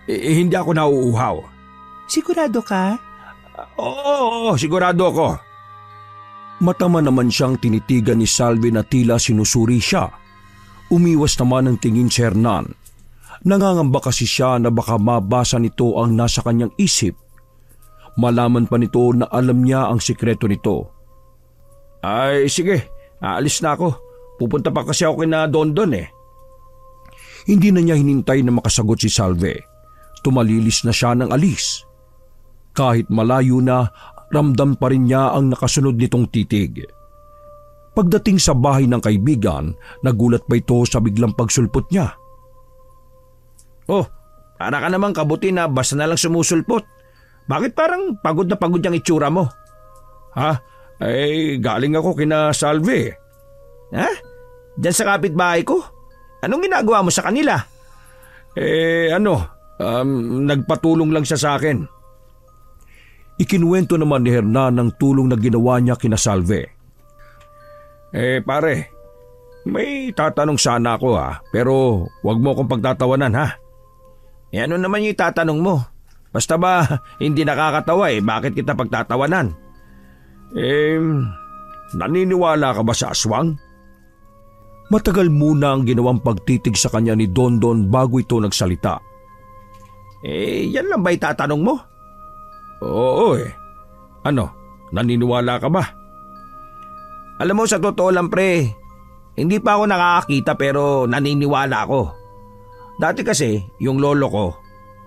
hindi ako nauuhaw. Sigurado ka? Oo, sigurado ako. Matama naman siyang tinitigan ni Salve na tila sinusuri siya. Umiwas naman ang tingin si Hernan. Nangangamba kasi siya na baka mabasa nito ang nasa kanyang isip. Malaman pa nito na alam niya ang sikreto nito. Ay, sige. Aalis na ako. Pupunta pa kasi ako kina Dondon eh. Hindi na niya hinintay na makasagot si Salve. Tumalilis na siya ng alis. Kahit malayo na, ramdam pa rin niya ang nakasunod nitong titig. Pagdating sa bahay ng kaibigan, nagulat pa ito sa biglang pagsulpot niya. Oh, para ka namang kabuti na basta na lang sumusulpot. Bakit parang pagod na pagod yung itsura mo? Ha? Ay, galing ako kina Salve. Ha? Diyan sa kapitbahay ko? Anong ginagawa mo sa kanila? Nagpatulong lang siya sa akin. Ikinuwento naman ni Hernan ng tulong na ginawa niya kina Salve. Pare, may tatanong sana ako pero wag mo akong pagtatawanan ha. Ano naman yung tatanong mo? Basta ba hindi nakakatawa bakit kita pagtatawanan? Naniniwala ka ba sa aswang? Matagal muna ang ginawang pagtitig sa kanya ni Dondon bago ito nagsalita. Yan lang ba itatanong mo? Oo Ano, naniniwala ka ba? Alam mo sa totoo lang pre, hindi pa ako nakakakita pero naniniwala ako. Dati kasi yung lolo ko,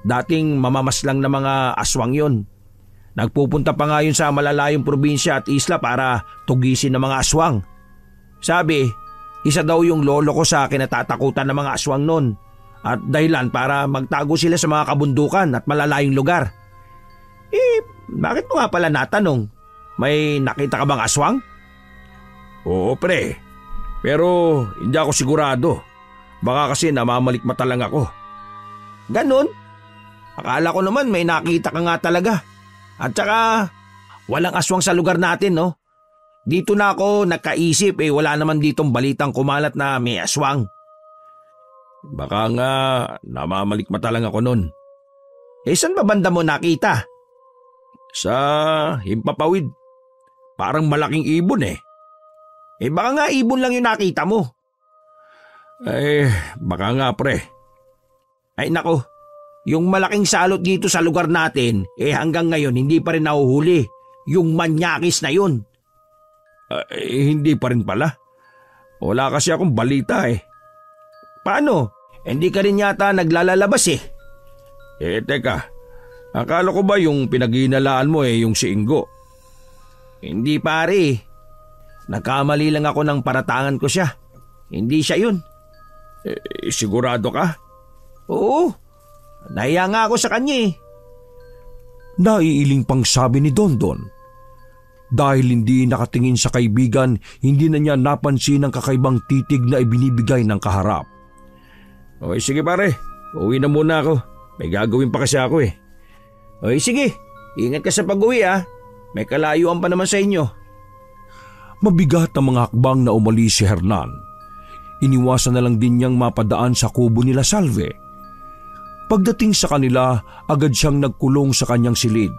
dating mamamaslang na mga aswang yon. Nagpupunta pa nga yun sa malalayong probinsya at isla para tugisin ng mga aswang. Sabi, isa daw yung lolo ko sa kinatatakutan ng mga aswang nun. At dahilan para magtago sila sa mga kabundukan at malalayong lugar. Bakit mo nga pala natanong? May nakita ka bang aswang? Oo pre, pero hindi ako sigurado. Baka kasi namamalikmata lang ako. Ganon? Akala ko naman may nakita ka nga talaga. At saka walang aswang sa lugar natin no? Dito na ako nagkaisip wala naman ditong balitang kumalat na may aswang. Baka nga namamalikmata lang ako nun. Saan ba banda mo nakita? Sa himpapawid. Parang malaking ibon eh. Baka nga ibon lang yung nakita mo. Baka nga pre. Ay nako, yung malaking salot dito sa lugar natin, hanggang ngayon hindi pa rin nahuhuli. Yung manyakis na yun. Hindi pa rin pala. Wala kasi akong balita eh. Paano? Hindi ka rin yata naglalalabas eh. Teka. Akala ko ba yung pinag-iinalaan mo yung si Ingo? Hindi pare. Nagkamali lang ako ng paratangan ko siya. Hindi siya yun. Sigurado ka? Oo. Nahiya nga ako sa kanya eh. Naiiling pang sabi ni Dondon. Dahil hindi nakatingin sa kaibigan, hindi na niya napansin ang kakaibang titig na ibinibigay ng kaharap. Okay, sige pare. Uwi na muna ako. May gagawin pa kasi ako eh. Okay, sige. Ingat ka sa pag-uwi ah. May kalayuan pa naman sa inyo. Mabigat ang mga hakbang na umalis si Hernan. Iniwasan na lang din niyang mapadaan sa kubo nila Salve. Pagdating sa kanila, agad siyang nagkulong sa kanyang silid.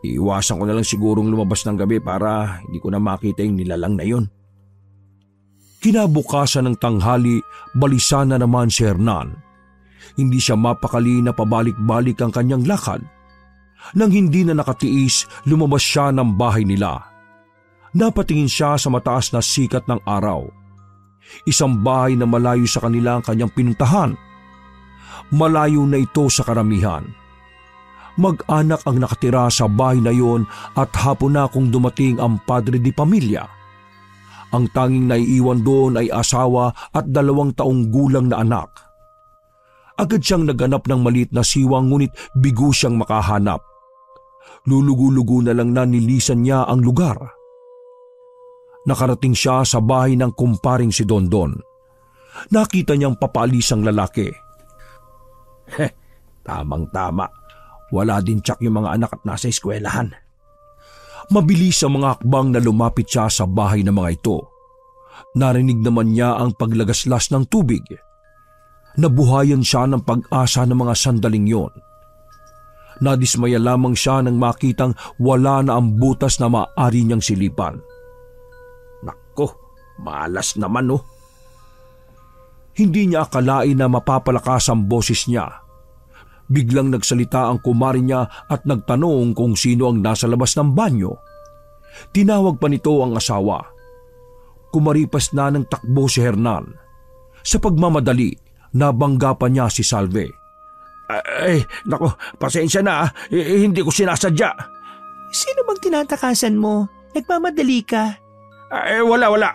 Iiwasan ko na lang sigurong lumabas ng gabi para hindi ko na makita yung nilalang na yun. Kinabukasan ng tanghali, balisa na naman si Hernan. Hindi siya mapakali na pabalik-balik ang kanyang lakad. Nang hindi na nakatiis, lumabas siya ng bahay nila. Napatingin siya sa mataas na sikat ng araw. Isang bahay na malayo sa kanila ang kanyang pinuntahan. Malayo na ito sa karamihan. Mag-anak ang nakatira sa bahay na yon at hapon na kung dumating ang padre di pamilya. Ang tanging naiiwan doon ay asawa at 2 taong gulang na anak. Agad siyang naganap ng maliit na siwang ngunit bigo siyang makahanap. Lulugo-lugo na lang na nilisan niya ang lugar. Nakarating siya sa bahay ng kumparing si Dondon. Nakita niyang papaalis ang lalaki. Tamang-tama. Wala din tsak yung mga anak at nasa eskwelahan. Mabilis ang mga hakbang na lumapit siya sa bahay ng mga ito. Narinig naman niya ang paglagaslas ng tubig. Nabuhayan siya ng pag-asa ng mga sandaling yon. Nadismaya lamang siya nang makitang wala na ang butas na maaari niyang silipan. Nako, malas naman oh. Hindi niya akalain na mapapalakas ang boses niya. Biglang nagsalita ang kumari niya at nagtanong kung sino ang nasa labas ng banyo. Tinawag pa nito ang asawa. Kumaripas na ng takbo si Hernan. Sa pagmamadali, nabangga pa niya si Salve. Nako, pasensya na hindi ko sinasadya. Sino bang tinatakasan mo? Nagmamadali ka? Wala.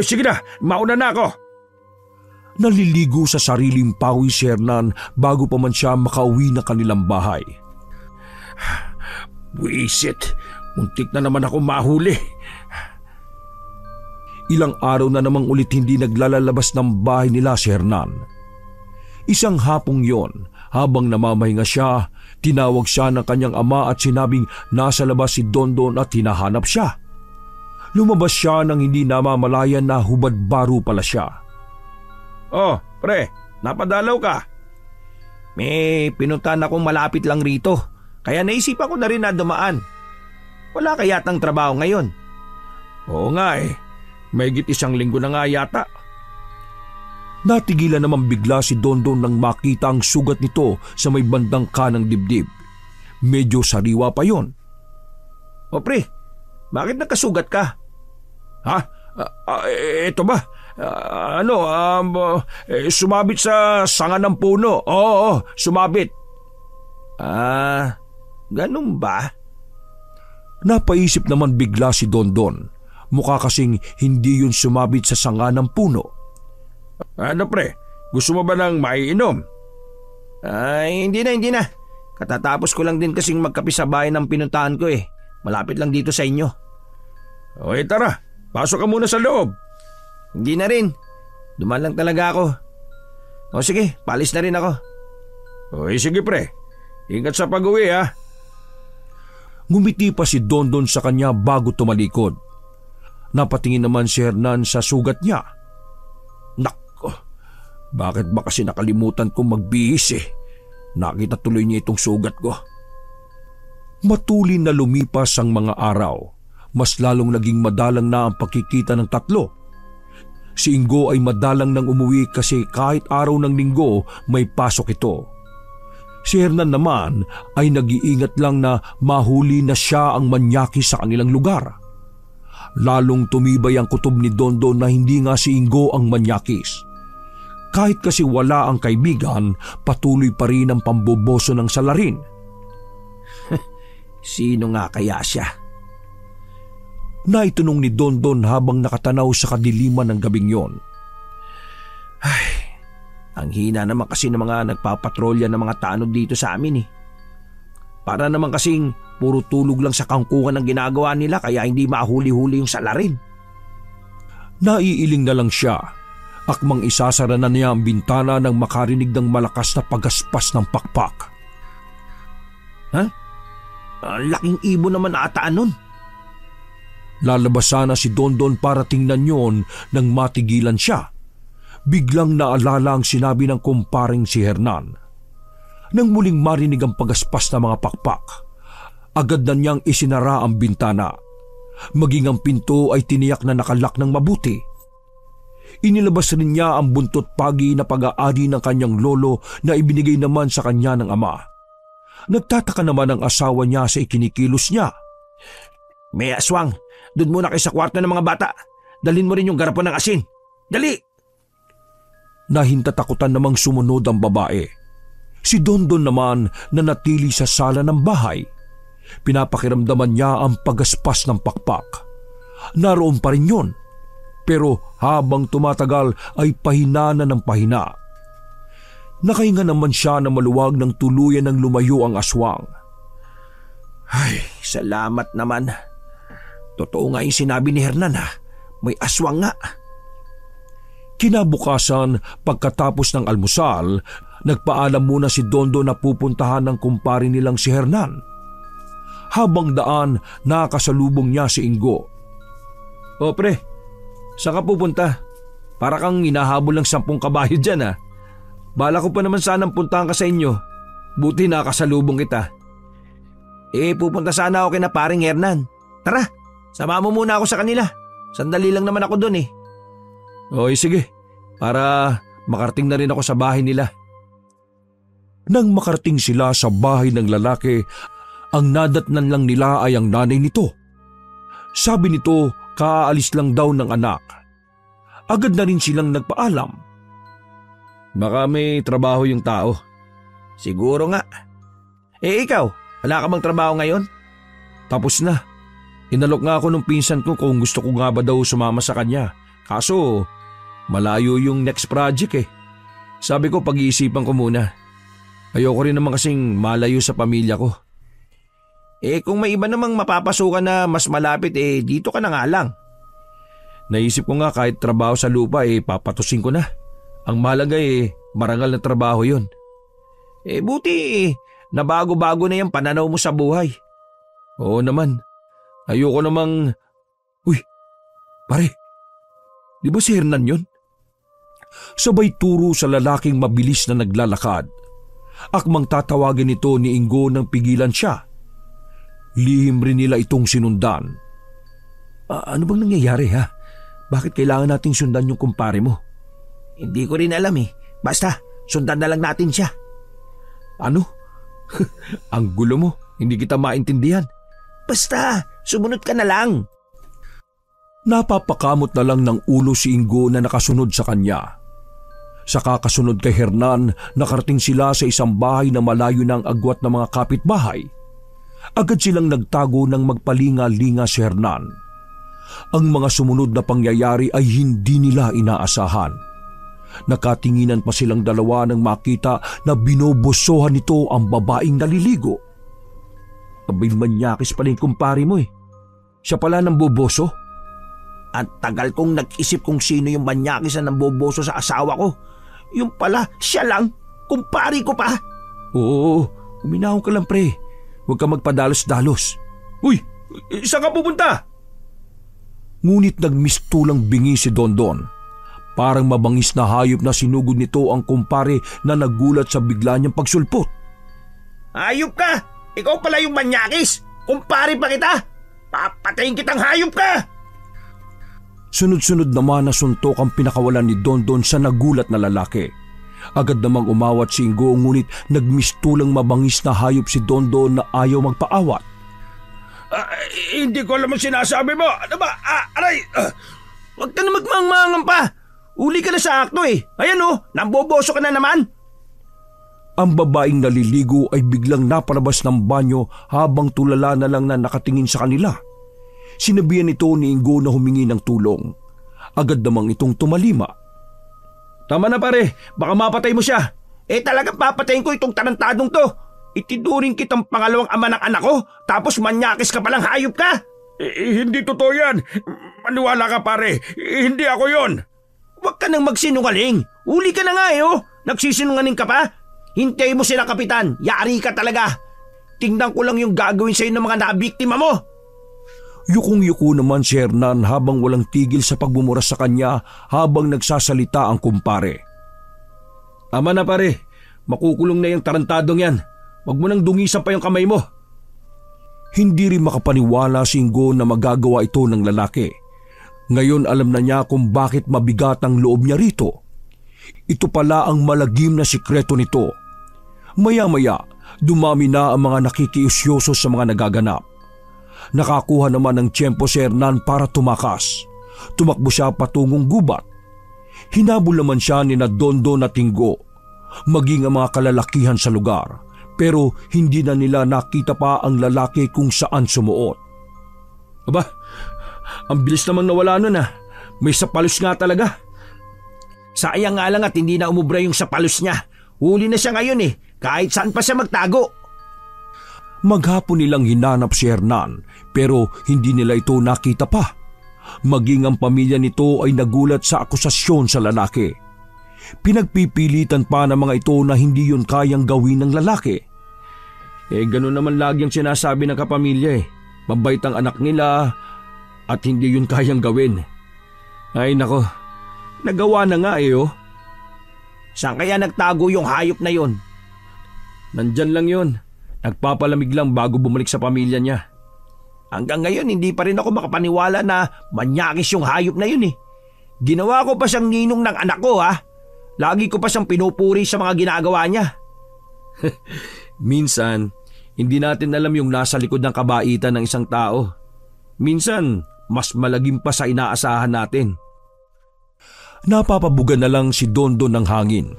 Sige na, mauna na ako. Naliligo sa sariling pawis si Hernan bago pa man siya makauwi na kanilang bahay. Buisit, muntik na naman ako mahuli. Ilang araw na namang ulit hindi naglalalabas ng bahay nila si Hernan. Isang hapong yon, habang namamahinga siya, tinawag siya ng kanyang ama at sinabing nasa labas si Dondon at hinahanap siya. Lumabas siya nang hindi namamalayan na hubad baro pala siya. Oh, pre, napadalaw ka. May pinuntahan akong malapit lang rito, kaya naisipan ko na rin na dumaan. Wala kayatang trabaho ngayon. Oo nga mahigit 1 linggo na nga yata. Natigilan naman bigla si Dondon nang makita ang sugat nito sa may bandang kanang dibdib. Medyo sariwa pa yon. O pre, bakit nagkasugat ka? Ha? Ito ba? Sumabit sa sanga ng puno. Oo, sumabit. Ganun ba? Napaisip naman bigla si Dondon. Mukha kasing hindi yun sumabit sa sanga ng puno. Ano pre, gusto mo ba ng maiinom? Hindi na. Katatapos ko lang din kasing magkape sa bahay ng pinuntahan ko eh. Malapit lang dito sa inyo. Okay, tara. Pasok ka muna sa loob. Hindi na rin. Duman lang talaga ako. O sige, palis na rin ako. Okay, sige pre. Ingat sa pag-uwi ha. Ngumiti pa si Dondon sa kanya bago tumalikod. Napatingin naman si Hernan sa sugat niya. Nako, bakit ba kasi nakalimutan kong magbihis eh? Nakita tuloy niya itong sugat ko. Matuli na lumipas ang mga araw. Mas lalong naging madalang na ang pagkikita ng tatlo. Si Ingo ay madalang nang umuwi kasi kahit araw ng linggo may pasok ito. Si Hernan naman ay nag-iingat lang na mahuli na siya ang manyakis sa kanilang lugar. Lalong tumibay ang kutob ni Dondon na hindi nga si Ingo ang manyakis. Kahit kasi wala ang kaibigan, patuloy pa rin ang pamboboso ng salarin. Sino nga kaya siya? Naitunong ni Dondon habang nakatanaw sa kadiliman ng gabing yon. Ay, ang hina naman kasi ng mga nagpapatrolya ng mga tanod dito sa amin eh. Para naman kasing puro tulog lang sa kangkungan ang ginagawa nila kaya hindi mahuli-huli yung salarin. Naiiling na lang siya. Akmang isasara na niya ang bintana nang makarinig ng malakas na pagaspas ng pakpak. Ha? Laking ibon naman ata nun. Lalabas sana si Dondon para tingnan yon nang matigilan siya. Biglang naalala ang sinabi ng kumparing si Hernan. Nang muling marinig ang pagaspas na mga pakpak, agad na niyang isinara ang bintana. Maging ang pinto ay tiniyak na nakalak ng mabuti. Inilabas rin niya ang buntot pagi na pag-aari ng kanyang lolo na ibinigay naman sa kanya ng ama. Nagtataka naman ang asawa niya sa ikinikilos niya. May aswang! Doon muna kayo sa kwarto ng mga bata. Dalhin mo rin yung garapon ng asin. Dali! Nahintatakutan namang sumunod ang babae. Si Dondon naman nanatili sa sala ng bahay. Pinapakiramdaman niya ang pagaspas ng pakpak. Naroon pa rin yun. Pero habang tumatagal ay pahina na ng pahina. Nakahinga naman siya na maluwag ng tuluyan ng lumayo ang aswang. Ay, salamat naman. Totoo nga yung sinabi ni Hernan ha. May aswang nga. Kinabukasan, pagkatapos ng almusal, nagpaalam muna si Dondo na pupuntahan ng kumpare nilang si Hernan. Habang daan, nakasalubong niya si Ingo. O pre, saan ka pupunta? Para kang hinahabol ng 10 kabayo dyan ha. Bala ko pa naman sanang puntahan ka sa inyo. Buti nakasalubong kita. Pupunta sana ako kina paring Hernan. Tara, sama mo muna ako sa kanila. Sandali lang naman ako doon eh. Oy, sige. Para makarating na rin ako sa bahay nila. Nang makarating sila sa bahay ng lalaki, ang nadatnan lang nila ay ang nanay nito. Sabi nito, kaalis lang daw ng anak. Agad na rin silang nagpaalam. Baka may trabaho yung tao. Siguro nga. Ikaw, wala ka bang trabaho ngayon? Tapos na. Inalok nga ako ng pinsan ko kung gusto ko nga ba daw sumama sa kanya. Kaso, malayo yung next project eh. Sabi ko pag-iisipan ko muna. Ayoko rin naman kasing malayo sa pamilya ko. Kung may iba namang mapapasukan na mas malapit dito ka na nga lang. Naisip ko nga kahit trabaho sa lupa papatusin ko na. Ang mahalaga marangal na trabaho yun. Buti na bago-bago na yung pananaw mo sa buhay. Oo naman. Ayoko namang… Uy, pare, di ba si Hernan yun? Sabay turo sa lalaking mabilis na naglalakad. Akmang tatawagin ito ni Ingo nang pigilan siya. Lihim rin nila itong sinundan. Ano bang nangyayari ha? Bakit kailangan nating sundan yung kumpare mo? Hindi ko rin alam Basta, sundan na lang natin siya. Ano? Ang gulo mo, hindi kita maintindihan. Basta, sumunod ka na lang. Napapakamot na lang ng ulo si Ingo na nakasunod sa kanya. Sa kakasunod kay Hernan, nakarating sila sa isang bahay na malayo ng agwat ng mga kapitbahay. Agad silang nagtago nang magpalinga-linga si Hernan. Ang mga sumunod na pangyayari ay hindi nila inaasahan. Nakatinginan pa silang dalawa nang makita na binobosohan nito ang babaeng naliligo. Abay, manyakis pala yung kumpare mo Siya pala nang boboso? Ang tagal kong nag-isip kung sino yung manyakis na namboboso sa asawa ko. Yung pala, siya lang. Kumpare ko pa. Oo, uminahon ka lang pre. Huwag ka magpadalos-dalos. Uy, saan ka pupunta? Ngunit nagmistulang bingi si Dondon. Parang mabangis na hayop na sinugod nito ang kumpare na nagulat sa bigla niyang pagsulpot. Hayop ka! Ikaw pala yung manyakis! Kumpare pa kita! Papatayin kitang hayop ka! Sunod-sunod naman na suntok ang pinakawalan ni Dondon sa nagulat na lalaki. Agad namang umawat si Ingo ngunit nagmistulang mabangis na hayop si Dondon na ayaw magpaawat. Hindi ko alam ang sinasabi mo. Ano ba? Aray! Huwag ka na magmangmangan pa. Uli ka na sa akto eh. Ayan oh, namboboso ka na naman. Ang babaeng naliligo ay biglang napalabas ng banyo habang tulala na lang na nakatingin sa kanila. Sinabihan ito ni Ingo na humingi ng tulong. Agad namang itong tumalima. Tama na pare, baka mapatay mo siya. Talagang papatayin ko itong tarantadong to. Itinuring kitang pangalawang ama ng anak ko, tapos manyakis ka palang hayop ka? Hindi totoo yan. Maniwala ka pare, hindi ako yon. Huwag ka nang magsinungaling. Uli ka na nga oh. Nagsisinungaling ka pa? Hintay mo sila kapitan, yari ka talaga. Tingnan ko lang yung gagawin sa'yo ng mga nabiktima mo. Yukong-yuko naman si Hernan habang walang tigil sa pagbumura sa kanya habang nagsasalita ang kumpare. Tama na pare, makukulong na yung tarantadong yan. Huwag mo nang dungisan pa yung kamay mo. Hindi rin makapaniwala si Ingo na magagawa ito ng lalaki. Ngayon alam na niya kung bakit mabigat ang loob niya rito. Ito pala ang malagim na sikreto nito. Maya-maya, dumami na ang mga nakikiusyoso sa mga nagaganap. Nakakuha naman ng tiyempo si Hernan para tumakas. Tumakbo siya patungong gubat. Hinabol naman siya ni Dondon at Ingo, maging ang mga kalalakihan sa lugar. Pero hindi na nila nakita pa ang lalaki kung saan sumuot. Aba, ang bilis namang nawala nun ah. May sapalos nga talaga. Sayang nga lang at hindi na umubra yung sapalos niya. Huli na siya ngayon eh, kahit saan pa siya magtago. Maghapon nilang hinanap si Hernan pero hindi nila ito nakita pa. Maging ang pamilya nito ay nagulat sa akusasyon sa lalaki. Pinagpipilitan pa ng mga ito na hindi yun kayang gawin ng lalaki. Ganun naman lagi ang sinasabi ng kapamilya eh. Mabait ang anak nila at hindi yun kayang gawin. Ay nako, nagawa na nga oh. Saan kaya nagtago yung hayop na yun? Nandyan lang yun. Nagpapalamig lang bago bumalik sa pamilya niya. Hanggang ngayon hindi pa rin ako makapaniwala na manyakis yung hayop na yun eh. Ginawa ko pa siyang ninong ng anak ko ha. Lagi ko pa siyang pinupuri sa mga ginagawa niya. Minsan, hindi natin alam yung nasa likod ng kabaitan ng isang tao. Minsan, mas malagim pa sa inaasahan natin. Napapabugan na lang si Dondon ng hangin.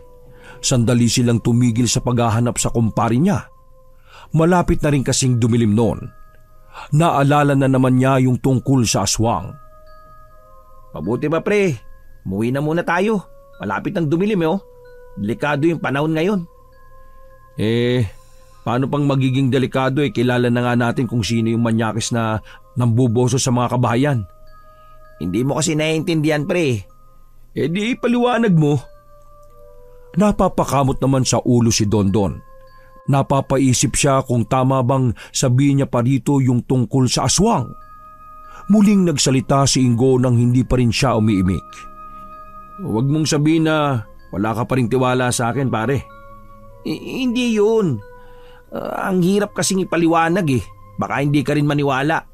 Sandali silang tumigil sa paghahanap sa kumpare niya. Malapit na rin kasing dumilim noon. Naalala na naman niya yung tungkol sa aswang. Mabuti ba pre, muwi na muna tayo. Malapit ng dumilim oh. Delikado yung panahon ngayon. Paano pang magiging delikado kilala na nga natin kung sino yung manyakis na nambuboso sa mga kabahayan. Hindi mo kasi naiintindihan pre. Di paliwanag mo. Napapakamot naman sa ulo si Dondon. Napapaisip siya kung tama bang sabihin niya pa rito yung tungkol sa aswang. Muling nagsalita si Ingo nang hindi pa rin siya umiimik. Huwag mong sabihin na wala ka pa rin tiwala sa akin pare. Hindi yun. Ang hirap kasing ipaliwanag eh. Baka hindi ka rin maniwala.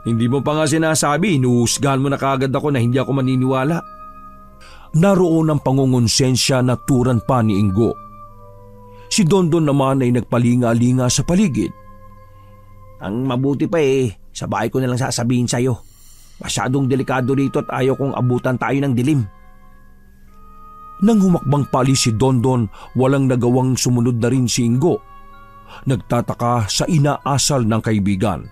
Hindi mo pa nga sinasabi, inuhusgahan mo na kagad ako na hindi ako maniniwala. Naroon ang pangungonsensya na turan pa ni Ingo. Si Dondon naman ay nagpalinga-linga sa paligid. Ang mabuti pa sa bahay ko na lang sasabihin sa'yo. Masyadong delikado rito at ayaw kong abutan tayo ng dilim. Nang humakbang pali si Dondon, walang nagawang sumunod na rin si Ingo. Nagtataka sa inaasal ng kaibigan.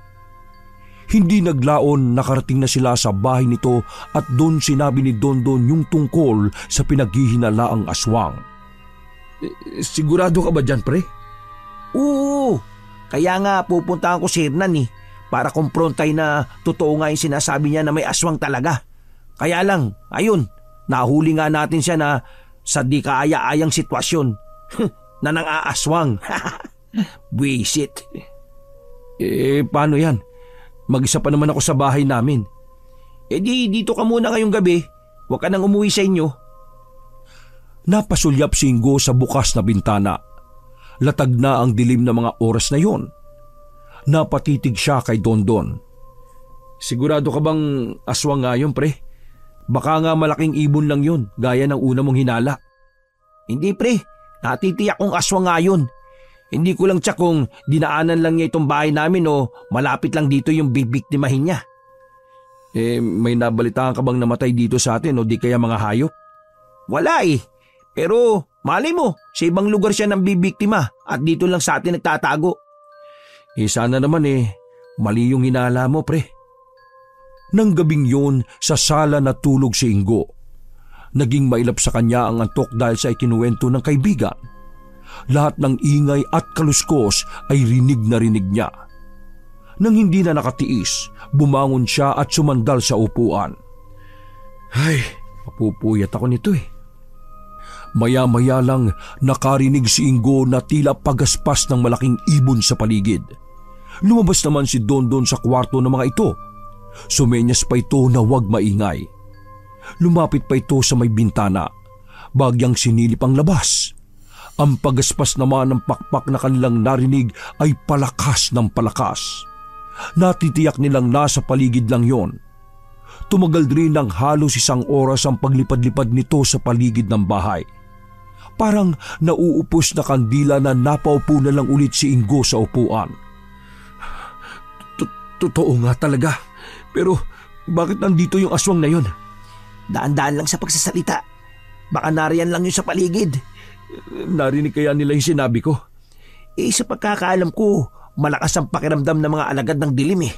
Hindi naglaon, nakarating na sila sa bahay nito at doon sinabi ni Dondon yung tungkol sa pinaghihinalaang aswang. Sigurado ka ba dyan, pre? Oo, kaya nga pupuntahan ko si Hernan para kumprontay na totoo nga yung sinasabi niya na may aswang talaga. Kaya lang, ayun, nahuli nga natin siya na sa di kaaya-ayang sitwasyon na nang-aaswang. Buisit. Paano yan? Mag-isa pa naman ako sa bahay namin. Dito ka muna ngayong gabi. Huwag ka nang umuwi sa inyo. Napasulyap si Ingo sa bukas na bintana. Latag na ang dilim na mga oras na yon. Napatitig siya kay Dondon. Sigurado ka bang aswang nga yun, pre? Baka nga malaking ibon lang yun, gaya ng una mong hinala. Hindi pre, natitiyak kong aswang nga yun. Hindi ko lang tsak kung dinaanan lang niya itong bahay namin o malapit lang dito yung bibiktimahin niya. May nabalitaan ka bang namatay dito sa atin o di kaya mga hayop? Wala eh, pero malay mo, sa ibang lugar siya nang bibiktima at dito lang sa atin nagtatago. Sana naman mali yung hinala mo, pre. Nang gabing yun, sa sala natulog si Ingo. Naging mailap sa kanya ang antok dahil sa ikinuwento ng kaibigan. Lahat ng ingay at kaluskos ay rinig na rinig niya. Nang hindi na nakatiis, bumangon siya at sumandal sa upuan. Ay, mapupuyat ako nito eh. Maya-maya lang nakarinig si Ingo na tila pagaspas ng malaking ibon sa paligid. Lumabas naman si Dondon sa kwarto ng mga ito. Sumenyas pa ito na huwag maingay. Lumapit pa ito sa may bintana. Bagyang sinilip ang labas. Ang pagaspas naman ng pakpak na kanilang narinig ay palakas ng palakas. Natitiyak nilang nasa paligid lang yon. Tumagal rin ng halos 1 oras ang paglipad-lipad nito sa paligid ng bahay. Parang nauupos na kandila na napaupo na lang ulit si Ingo sa upuan. Totoo nga talaga. Pero bakit nandito yung aswang na yun? Daan-daan lang sa pagsasalita. Baka nariyan lang yun sa paligid. Narinig kaya nila yung sinabi ko? Sa pagkakaalam ko, malakas ang pakiramdam ng mga alagad ng dilim eh.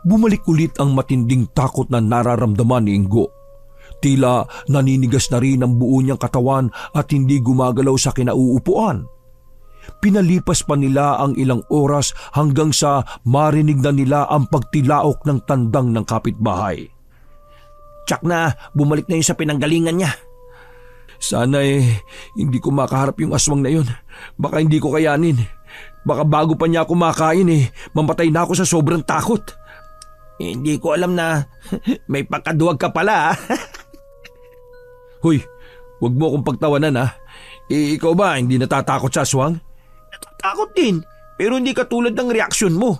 Bumalik ulit ang matinding takot na nararamdaman ni Ingo. Tila naninigas na rin ang buo niyang katawan at hindi gumagalaw sa kinauupuan. Pinalipas pa nila ang ilang oras hanggang sa marinig na nila ang pagtilaok ng tandang ng kapitbahay. Tsak na bumalik na yun sa pinanggalingan niya. Sana hindi ko makaharap yung aswang na yun. Baka hindi ko kayanin. Baka bago pa niya ako makain mamatay na ako sa sobrang takot. Hindi ko alam na may pagkaduwag ka pala. Hoy, wag mo akong pagtawanan ha. Ikaw ba hindi natatakot sa aswang? Natatakot din, pero hindi katulad ng reaksyon mo.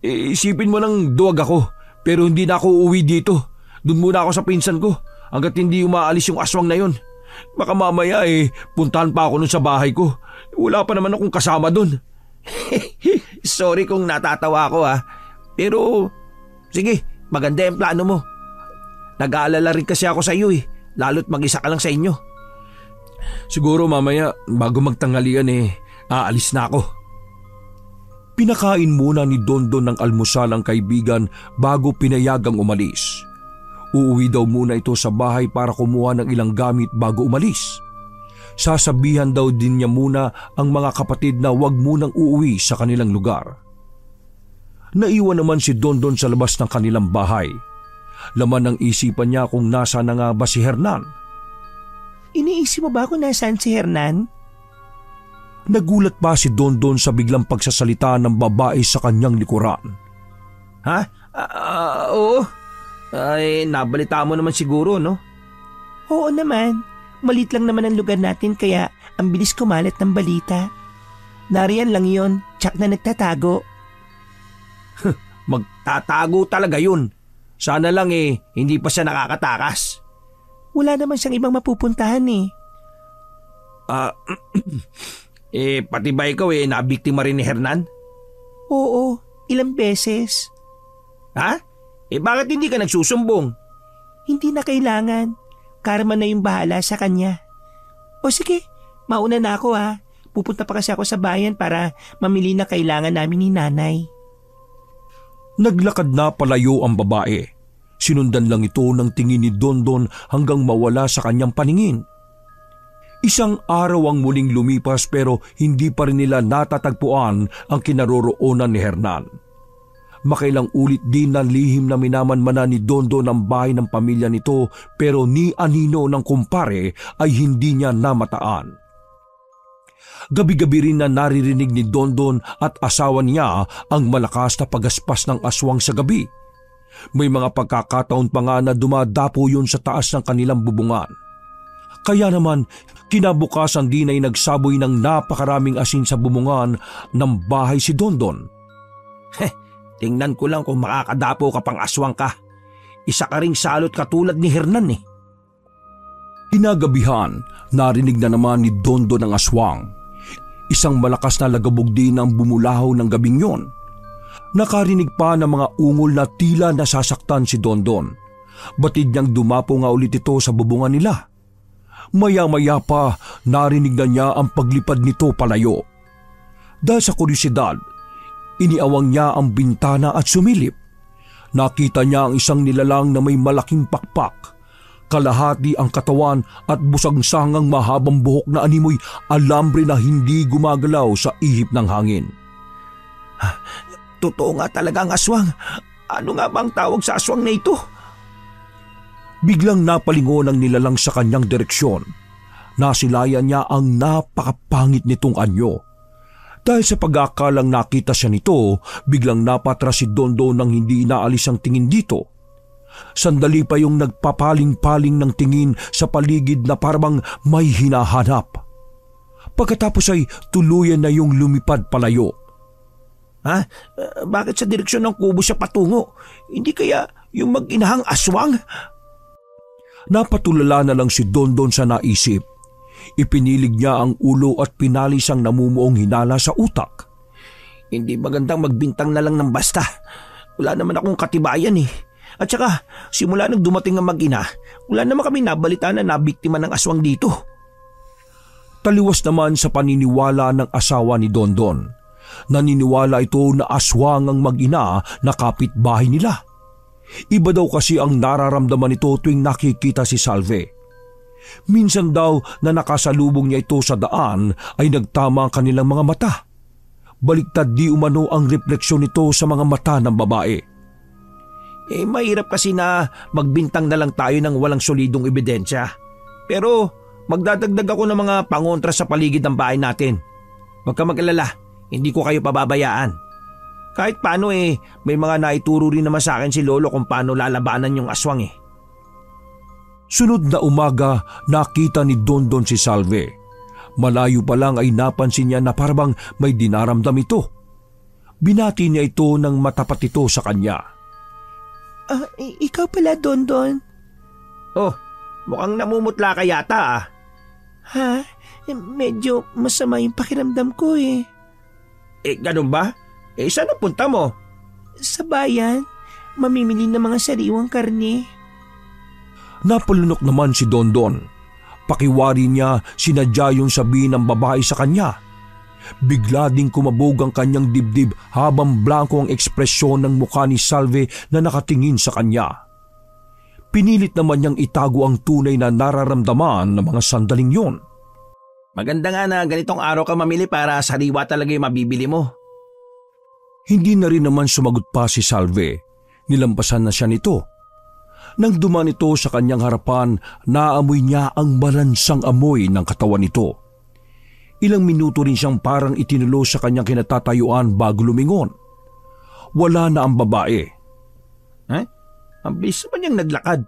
Isipin mo nang duwag ako, pero hindi na ako uuwi dito. Doon muna ako sa pinsan ko hanggat hindi umaalis yung aswang na yun. Baka mamaya puntahan pa ako nun sa bahay ko. Wala pa naman akong kasama dun. Sorry kung natatawa ako ha. Pero sige, maganda yung plano mo. Nag-aalala rin kasi ako sa iyo lalo't mag-isa ka lang sa inyo. Siguro mamaya bago magtanghalian aalis na ako. Pinakain muna ni Dondon ng almusal ang kaibigan bago pinayagang umalis. Uuwi daw muna ito sa bahay para kumuha ng ilang gamit bago umalis. Sasabihan daw din niya muna ang mga kapatid na huwag munang uuwi sa kanilang lugar. Naiwan naman si Dondon sa labas ng kanilang bahay. Laman ng isipan niya kung nasa na nga ba si Hernan. Iniisip mo ba kung nasaan si Hernan? Nagulat pa si Dondon sa biglang pagsasalita ng babae sa kanyang likuran. Ha? Oo. Ay, nabalita mo naman siguro, no? Oo naman. Malit lang naman ang lugar natin kaya ang bilis kumalat ng balita. Nariyan lang yon, tsak na nagtatago. Magtatago talaga yun. Sana lang hindi pa siya nakakatakas. Wala naman siyang ibang mapupuntahan Pati ba ikaw nabiktima rin ni Hernan? Oo, ilang beses. Ha? Bakit hindi ka nagsusumbong? Hindi na kailangan. Karma na yung bahala sa kanya. O sige, mauna na ako ha. Pupunta pa kasi ako sa bayan para mamili na kailangan namin ni nanay. Naglakad na palayo ang babae. Sinundan lang ito ng tingin ni Dondon hanggang mawala sa kanyang paningin. Isang araw ang muling lumipas pero hindi pa rin nila natatagpuan ang kinaroroonan ni Hernan. Makailang ulit din na lihim na minamanmana ni Dondon ang bahay ng pamilya nito pero ni anino ng kumpare ay hindi niya namataan. Gabi-gabi rin na naririnig ni Dondon at asawa niya ang malakas na pagaspas ng aswang sa gabi. May mga pagkakataon pa nga na dumadapo yun sa taas ng kanilang bubungan. Kaya naman, kinabukasan din ay nagsaboy ng napakaraming asin sa bumungan ng bahay si Dondon. Tingnan ko lang kung makakadapo ka pang aswang ka. Isa ka ring salot katulad ni Hernan eh. Kinagabihan, narinig na naman ni Dondon ang aswang. Isang malakas na lagabog din ang bumulahaw ng gabing yon. Nakarinig pa ng mga ungol na tila nasasaktan si Dondon. Batid niyang dumapo nga ulit ito sa bubungan nila. Maya-maya pa narinig na niya ang paglipad nito palayo. Dahil sa kuryosidad, iniawang niya ang bintana at sumilip. Nakita niya ang isang nilalang na may malaking pakpak. Kalahati ang katawan at busagsangang mahabang buhok na animoy alambre na hindi gumagalaw sa ihip ng hangin. Totoo nga talaga ang aswang. Ano nga ba ang tawag sa aswang na ito? Biglang napalingon ang nilalang sa kanyang direksyon. Nasilayan niya ang napakapangit nitong anyo. Dahil sa pag-aakalang nakita siya nito, biglang napatras si Dondon nang hindi inaalis ang tingin dito. Sandali pa yung nagpapaling-paling ng tingin sa paligid na parang may hinahanap. Pagkatapos ay tuluyan na yung lumipad palayo. Bakit sa direksyon ng kubo siya patungo? Hindi kaya yung mag-inahang aswang? Napatulala na lang si Dondon sa naisip. Ipinilig niya ang ulo at pinalis ang namumuong hinala sa utak. Hindi magandang magbintang na lang ng basta. Wala naman akong katibayan eh. At saka, simula nang dumating ang mag-ina, wala naman kami nabalita na nabiktima ng aswang dito. Taliwas naman sa paniniwala ng asawa ni Dondon. Naniniwala ito na aswang ang mag-ina na kapitbahay nila. Iba daw kasi ang nararamdaman nito tuwing nakikita si Salve. Minsan daw na nakasalubong niya ito sa daan ay nagtama ang kanilang mga mata. Baliktad di umano ang refleksyon nito sa mga mata ng babae. Mahirap kasi na magbintang na lang tayo ng walang solidong ebidensya. Pero magdadagdag ako ng mga pangontra sa paligid ng bahay natin. Huwag ka mag-alala, hindi ko kayo pababayaan. Kahit paano may mga naituro rin naman sa akin si Lolo kung paano lalabanan yung aswang eh. Sunod na umaga, nakita ni Dondon si Salve. Malayo pa lang ay napansin niya na parang may dinaramdam ito. Binati niya ito nang matapat ito sa kanya. Ikaw pala, Dondon. Oh, mukhang namumutla ka yata Ha? Medyo masama yung pakiramdam ko eh. Ganun ba? Saan ang punta mo? Sa bayan, mamimili ng mga sariwang karne. Napalunok naman si Dondon. Pakiwari niya sinadya yung sabihin ng babae sa kanya. Bigla ding kumabog ang kanyang dibdib habang blanko ang ekspresyon ng mukha ni Salve na nakatingin sa kanya. Pinilit naman niyang itago ang tunay na nararamdaman ng mga sandaling yon. Maganda nga na ganitong araw ka mamili para sariwa talaga yung mabibili mo. Hindi na rin naman sumagot pa si Salve. Nilampasan na siya nito. Nang dumaan ito sa kanyang harapan, naamoy niya ang malansang amoy ng katawan nito. Ilang minuto rin siyang parang itinulo sa kanyang kinatatayuan bago lumingon. Wala na ang babae. Ang bilis naman niyang naglakad.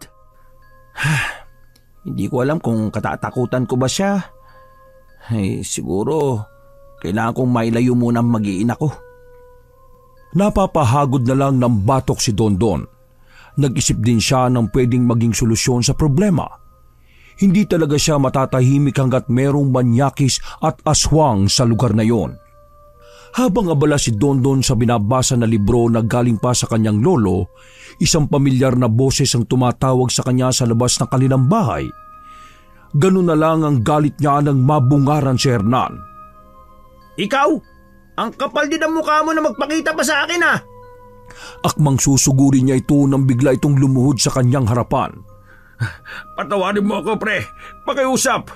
Hindi ko alam kung katatakutan ko ba siya. Siguro kailangan kong mailayo muna ang mag-iina ko. Napapahagod na lang ng batok si Dondon. Nag-isip din siya ng pwedeng maging solusyon sa problema. Hindi talaga siya matatahimik hanggat merong manyakis at aswang sa lugar na yon. Habang abala si Dondon sa binabasa na libro na galing pa sa kanyang lolo, isang pamilyar na boses ang tumatawag sa kanya sa labas ng kanilang bahay. Ganun na lang ang galit niya nang mabungaran si Hernan. Ikaw? Ang kapal din ang mukha mo na magpakita pa sa akin Akmang susuguri niya ito nang bigla itong lumuhod sa kanyang harapan. Patawarin mo ako, pre. Pakiusap.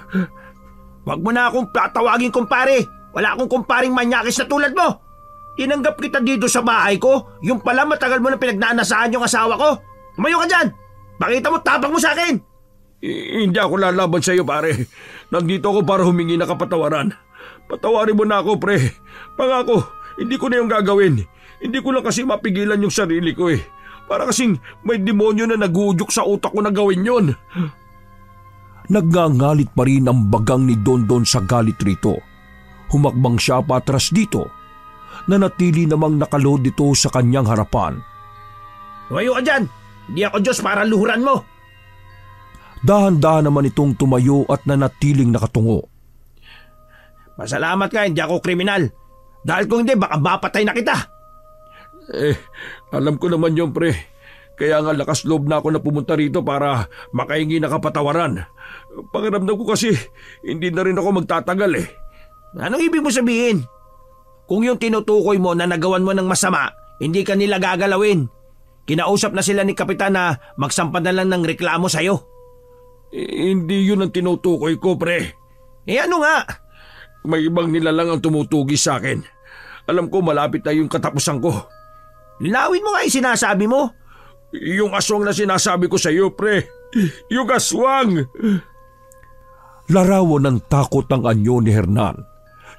Huwag mo na akong patawagin, kumpare. Wala akong kumparing manyakis na tulad mo. Tinanggap kita dito sa bahay ko. Yung pala matagal mo na pinagnanasaan yung asawa ko. Tumayo ka dyan. Pakita mo, tapang mo sa akin. Hindi ako lalaban sa iyo, pare. Nandito ako para humingi na kapatawaran. Patawarin mo na ako, pre. Pangako, hindi ko na yung gagawin. Hindi ko lang kasi mapigilan yung sarili ko eh. Para kasing may demonyo na nagudyok sa utak ko na gawin yon. Nagngangalit pa rin ang bagang ni Dondon sa galit rito. Humakbang siya patras dito. Nanatili namang nakaload dito sa kanyang harapan. Tumayo ka dyan! Hindi ako Diyos para luhuran mo! Dahan-dahan naman itong tumayo at nanatiling nakatungo. Pasalamat ka, hindi ako kriminal. Dahil kung hindi, baka mapatay na kita. Alam ko naman yun, pre. Kaya nga lakas loob na ako na pumunta rito para makahingi na kapatawaran. Pakiramdam ko kasi hindi na rin ako magtatagal eh. Anong ibig mo sabihin? Kung yung tinutukoy mo na nagawan mo ng masama, hindi ka nila gagalawin. Kinausap na sila ni Kapitan na magsampa na lang ng reklamo sa'yo. Hindi yun ang tinutukoy ko, pre. Ano nga? May ibang nilalang ang tumutugis sa akin. Alam ko malapit na yung katapusan ko. Linawin mo nga yung sinasabi mo. Yung aswang na sinasabi ko sa iyo, pre. Yung aswang! Larawan ng takot ang anyo ni Hernan.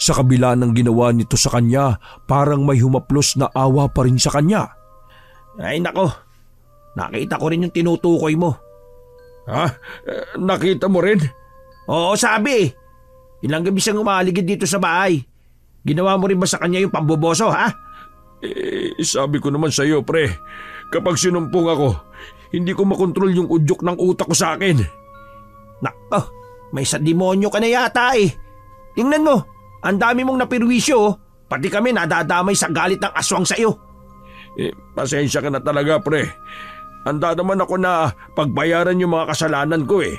Sa kabila ng ginawa nito sa kanya, parang may humaplos na awa pa rin sa kanya. Ay nako, nakita ko rin yung tinutukoy mo. Ha? Nakita mo rin? Oo, sabi. Ilang gabi siyang umaligid dito sa bahay. Ginawa mo rin ba sa kanya yung pamboboso, ha? Sabi ko naman sa iyo, pre. Kapag sinumpong ako, hindi ko makontrol yung udyok ng utak ko sa akin. Nako, may sa demonyo ka na yata eh. Tingnan mo, ang dami mong napirwisyo. Pati kami nadadamay sa galit ng aswang sa iyo. Pasensya ka na talaga, pre. Handa naman ako na pagbayaran yung mga kasalanan ko eh.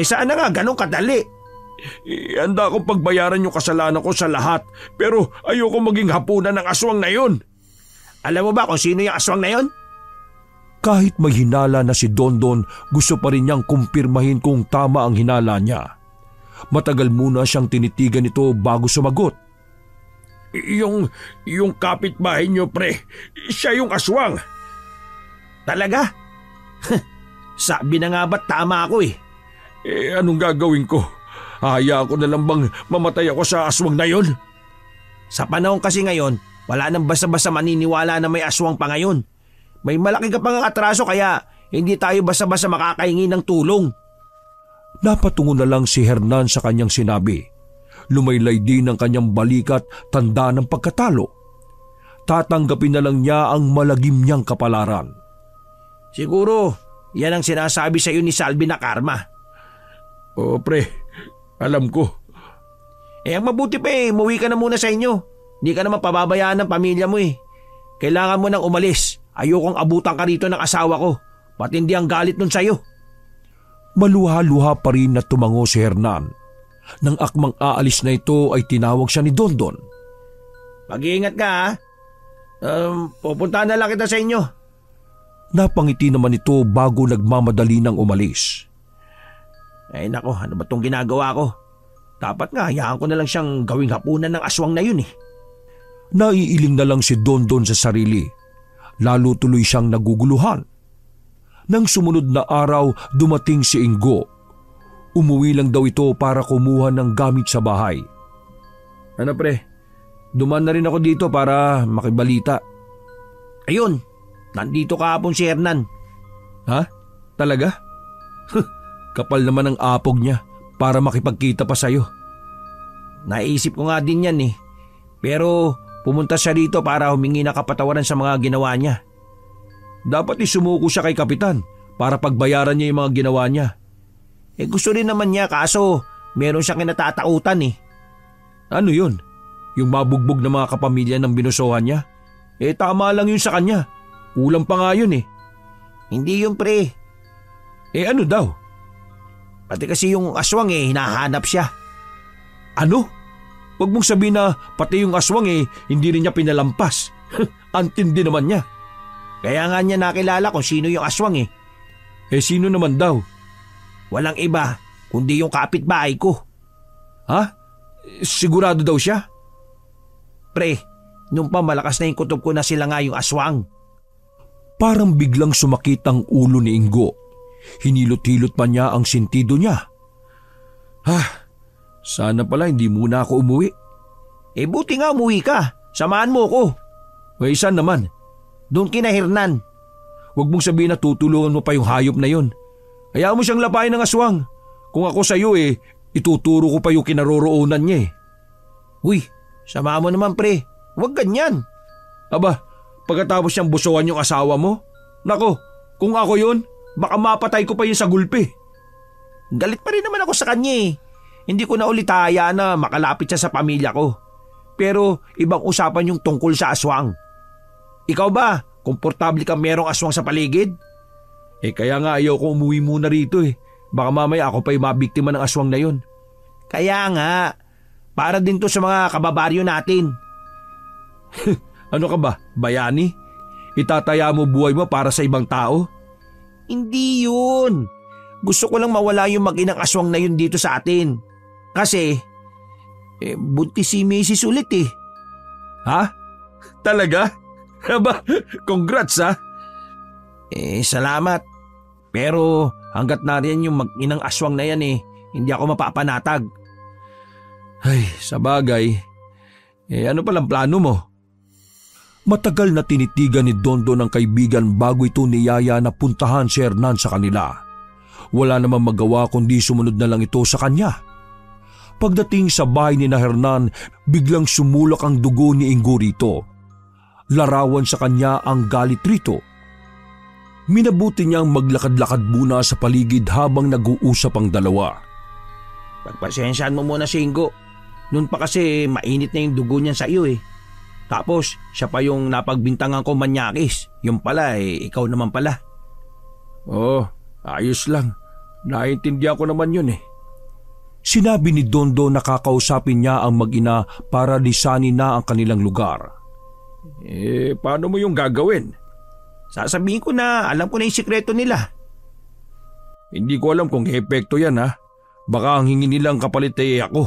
Saan na nga ganun kadali? Handa akong pagbayaran yung kasalanan ko sa lahat, pero ayoko maging hapunan ng aswang na yun. Alam mo ba kung sino yung aswang na yun? Kahit may hinala na si Dondon, gusto pa rin niyang kumpirmahin kung tama ang hinala niya. Matagal muna siyang tinitigan ito bago sumagot. Yung kapitbahay niyo, pre, siya yung aswang. Talaga? Sabi na nga ba't tama ako eh? Anong gagawin ko? Hayaan ko na lang bang mamatay ako sa aswang na yon? Sa panahon kasi ngayon, wala nang basta-basta maniniwala na may aswang pa ngayon. May malaki ka pang atraso kaya hindi tayo basta-basta makakahingi ng tulong. Napatungo na lang si Hernan sa kanyang sinabi. Lumaylay din ang kanyang balikat, tanda ng pagkatalo. Tatanggapin na lang niya ang malagim niyang kapalaran. Siguro, yan ang sinasabi sa iyo ni Salvi na karma. Oo, pre. Alam ko. Ang mabuti pa umuwi ka na muna sa inyo. Hindi ka naman pababayaan ng pamilya mo eh. Kailangan mo nang umalis. Ayokong abutan ka rito ng asawa ko. Pati hindi ang galit nun sa'yo. Maluha-luha pa rin na tumango si Hernan. Nang akmang aalis na ito ay tinawag siya ni Dondon. Mag-iingat ka ha. Pupuntahan na lang kita sa inyo. Napangiti naman ito bago nagmamadali ng umalis. Ay nako, ano ba itong ginagawa ko? Dapat nga, hayaan ko na lang siyang gawing hapunan ng aswang na yun eh. Naiiling na lang si Dondon sa sarili. Lalo tuloy siyang naguguluhan. Nang sumunod na araw, dumating si Ingo. Umuwi lang daw ito para kumuha ng gamit sa bahay. Ano pre, duman na rin ako dito para makibalita. Ayun, nandito kahapon si Hernan. Ha? Talaga? Kapal naman ang apog niya para makipagkita pa sa'yo. Naisip ko nga din yan eh. Pero pumunta siya rito para humingi ng kapatawaran sa mga ginawa niya. Dapat isumuko siya kay Kapitan para pagbayaran niya yung mga ginawa niya. Gusto rin naman niya kaso meron siyang kinatatautan eh. Ano yun? Yung mabugbog na mga kapamilya ng binusohan niya? Tama lang yun sa kanya. Kulang pa nga yun eh. Hindi yun pre. Ano daw? Pati kasi yung aswang hinahanap siya. Ano? Huwag mong sabihin na pati yung aswang hindi rin niya pinalampas. Antindi naman niya. Kaya nga niya nakilala kung sino yung aswang eh. Sino naman daw? Walang iba kundi yung kapitbahay ko. Ha? Sigurado daw siya? Pre, nung pa malakas na yung kutob ko na sila nga yung aswang. Parang biglang sumakit ang ulo ni Ingo. Hinilot-hilot pa niya ang sentido niya. Sana pala hindi muna ako umuwi. Buti nga umuwi ka. Samahan mo ko. Saan naman? Doon kina Hernan. Huwag mong sabihin na tutulungan mo pa yung hayop na yon. Hayaan mo siyang lapain ng aswang. Kung ako sa'yo ituturo ko pa yung kinaroroonan niya Uy, sama mo naman pre. Huwag ganyan. Aba, pagkatapos niyang busuan yung asawa mo? Nako, kung ako yun, baka mapatay ko pa yun sa gulpi. Galit pa rin naman ako sa kanya Hindi ko na ulit hayaan na makalapit siya sa pamilya ko. Pero ibang usapan yung tungkol sa aswang. Ikaw ba, komportable ka merong aswang sa paligid? Kaya nga ayaw ko umuwi muna rito Baka mamaya ako pa yung mabiktima ng aswang na yun. Kaya nga, para din to sa mga kababaryo natin. Ano ka ba, bayani? Itataya mo buhay mo para sa ibang tao? Hindi yun. Gusto ko lang mawala yung mag-inang aswang na yun dito sa atin. Kasi, buntis si Mrs. ulit Ha? Talaga? Aba, congrats Salamat. Pero hanggat nariyan yung mag-inang aswang na yan hindi ako mapapanatag. Ay, sa bagay. Ano palang plano mo? Matagal na tinitigan ni Dondon ang kaibigan bago ito niyaya na puntahan si Hernan sa kanila. Wala namang magawa kundi sumunod na lang ito sa kanya. Pagdating sa bahay ni Hernan, biglang sumulak ang dugo ni Ingo rito. Larawan sa kanya ang galit rito. Minabuti niyang maglakad-lakad muna sa paligid habang nag-uusap ang dalawa. Pagpasensyaan mo muna si Ingo. Noon pa kasi mainit na yung dugo niyan sa iyo Tapos siya pa yung napagbintangan ko manyakis. Yung pala ikaw naman pala. Oh, ayos lang. Naintindihan ko naman yun Sinabi ni Dondo na kakausapin niya ang mag-ina para lisanin na ang kanilang lugar. Paano mo yung gagawin? Sasabihin ko na alam ko na yung sikreto nila. Hindi ko alam kung epekto yan Baka ang hingi nilang kapalit ako.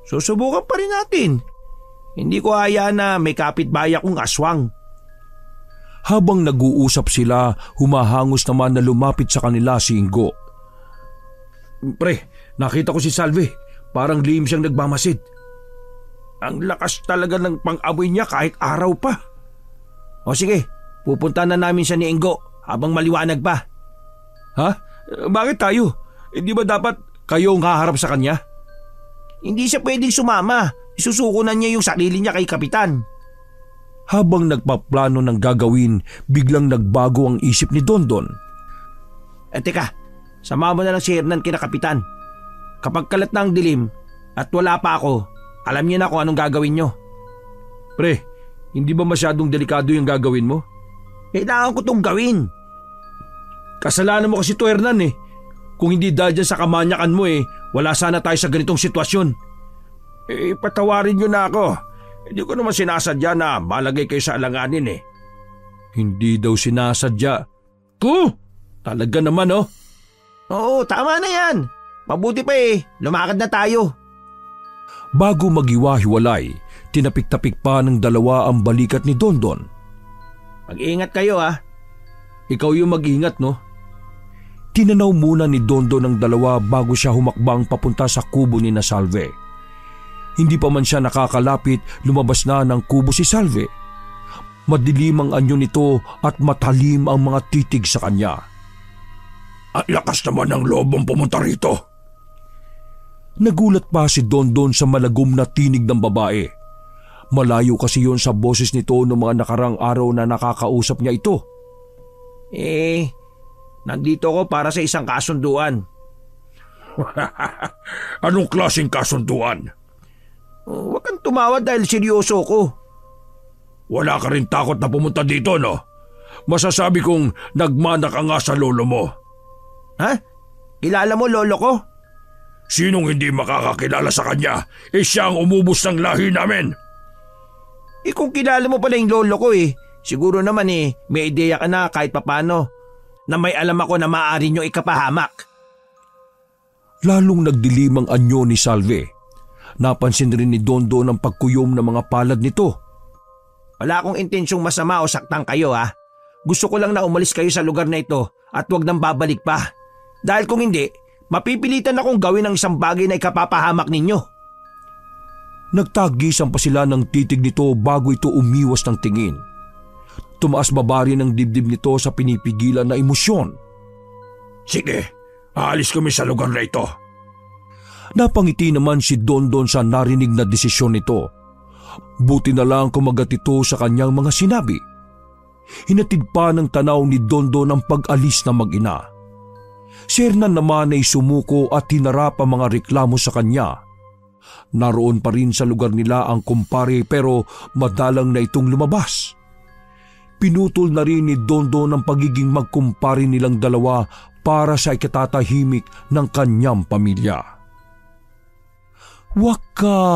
Susubukan pa rin natin. Hindi ko hayaan na may kapitbahay akong aswang. Habang nag-uusap sila, humahangos naman na lumapit sa kanila si Ingo. Pre, nakita ko si Salve. Parang lihim siyang nagmamasid. Ang lakas talaga ng pang-amoy niya kahit araw pa. O sige, pupunta na namin siya ni Ingo habang maliwanag pa. Ha? Bakit tayo? Hindi ba dapat kayo ang haharap sa kanya? Hindi siya pwedeng sumama. Isusukunan niya yung sarili niya kay Kapitan. Habang nagpaplano ng gagawin, biglang nagbago ang isip ni Dondon. Teka, sama mo na lang si Hernan kina Kapitan. Kapag kalat na ang dilim at wala pa ako, alam niyo na kung anong gagawin niyo. Pre, hindi ba masyadong delikado yung gagawin mo? Kailangan ko tong gawin. Kasalanan mo kasi to, Hernan Kung hindi dahil dyan sa kamanyakan mo wala sana tayo sa ganitong sitwasyon. Patawarin niyo na ako. Hindi ko naman sinasadya na malagay kayo sa alanganin Hindi daw sinasadya. Talaga naman Oo, tama na yan. Mabuti pa lumakad na tayo. Bago maghiwa-hiwalay, tinapik-tapik pa ng dalawa ang balikat ni Dondon. Mag-iingat kayo Ikaw yung mag-ingat Tinanaw muna ni Dondon ang dalawa bago siya humakbang papunta sa kubo ni Salve. Hindi pa man siya nakakalapit, lumabas na ng kubo si Salve. Madilim ang anyo nito at matalim ang mga titig sa kanya. Ang lakas naman ng lobong pumunta rito. Nagulat pa si Dondon sa malagom na tinig ng babae. Malayo kasi yon sa boses nito noong mga nakarang araw na nakakausap niya ito. Nandito ko para sa isang kasunduan. Anong klaseng kasunduan? Huwag kang tumawa dahil seryoso ko. Wala ka rin takot na pumunta dito, no? Masasabi kong nagmana ka nga sa lolo mo. Ha? Kilala mo lolo ko? Sinong hindi makakakilala sa kanya? Siya ang umubos ng lahi namin. Kung kilala mo pala yung lolo ko siguro naman may ideya ka na kahit papano na may alam ako na maaari nyo ikapahamak. Lalong nagdilim ang anyo ni Salve. Napansin rin ni Dondo ang pagkuyom ng mga palad nito. Wala akong intensyong masama o saktan kayo Gusto ko lang na umalis kayo sa lugar na ito at huwag nang babalik pa. Dahil kung hindi, mapipilitan akong gawin ang isang bagay na ikapapahamak ninyo. Nagtagisan pa sila ng titig nito bago ito umiwas ng tingin. Tumaas baba rin ang dibdib nito sa pinipigilan na emosyon. Sige, Aalis kami sa lugar na ito. Napangiti naman si Dondon sa narinig na desisyon nito. Buti na lang kumagat ito sa kanyang mga sinabi. Hinatid pa ng tanaw ni Dondon ang pag-alis na mag-ina. Si Hernan naman ay sumuko at hinarap ang mga reklamo sa kanya. Naroon pa rin sa lugar nila ang kumpare pero madalang na itong lumabas. Pinutol na rin ni Dondon ang pagiging magkumpare nilang dalawa para sa ikatatahimik ng kanyang pamilya. Wakas!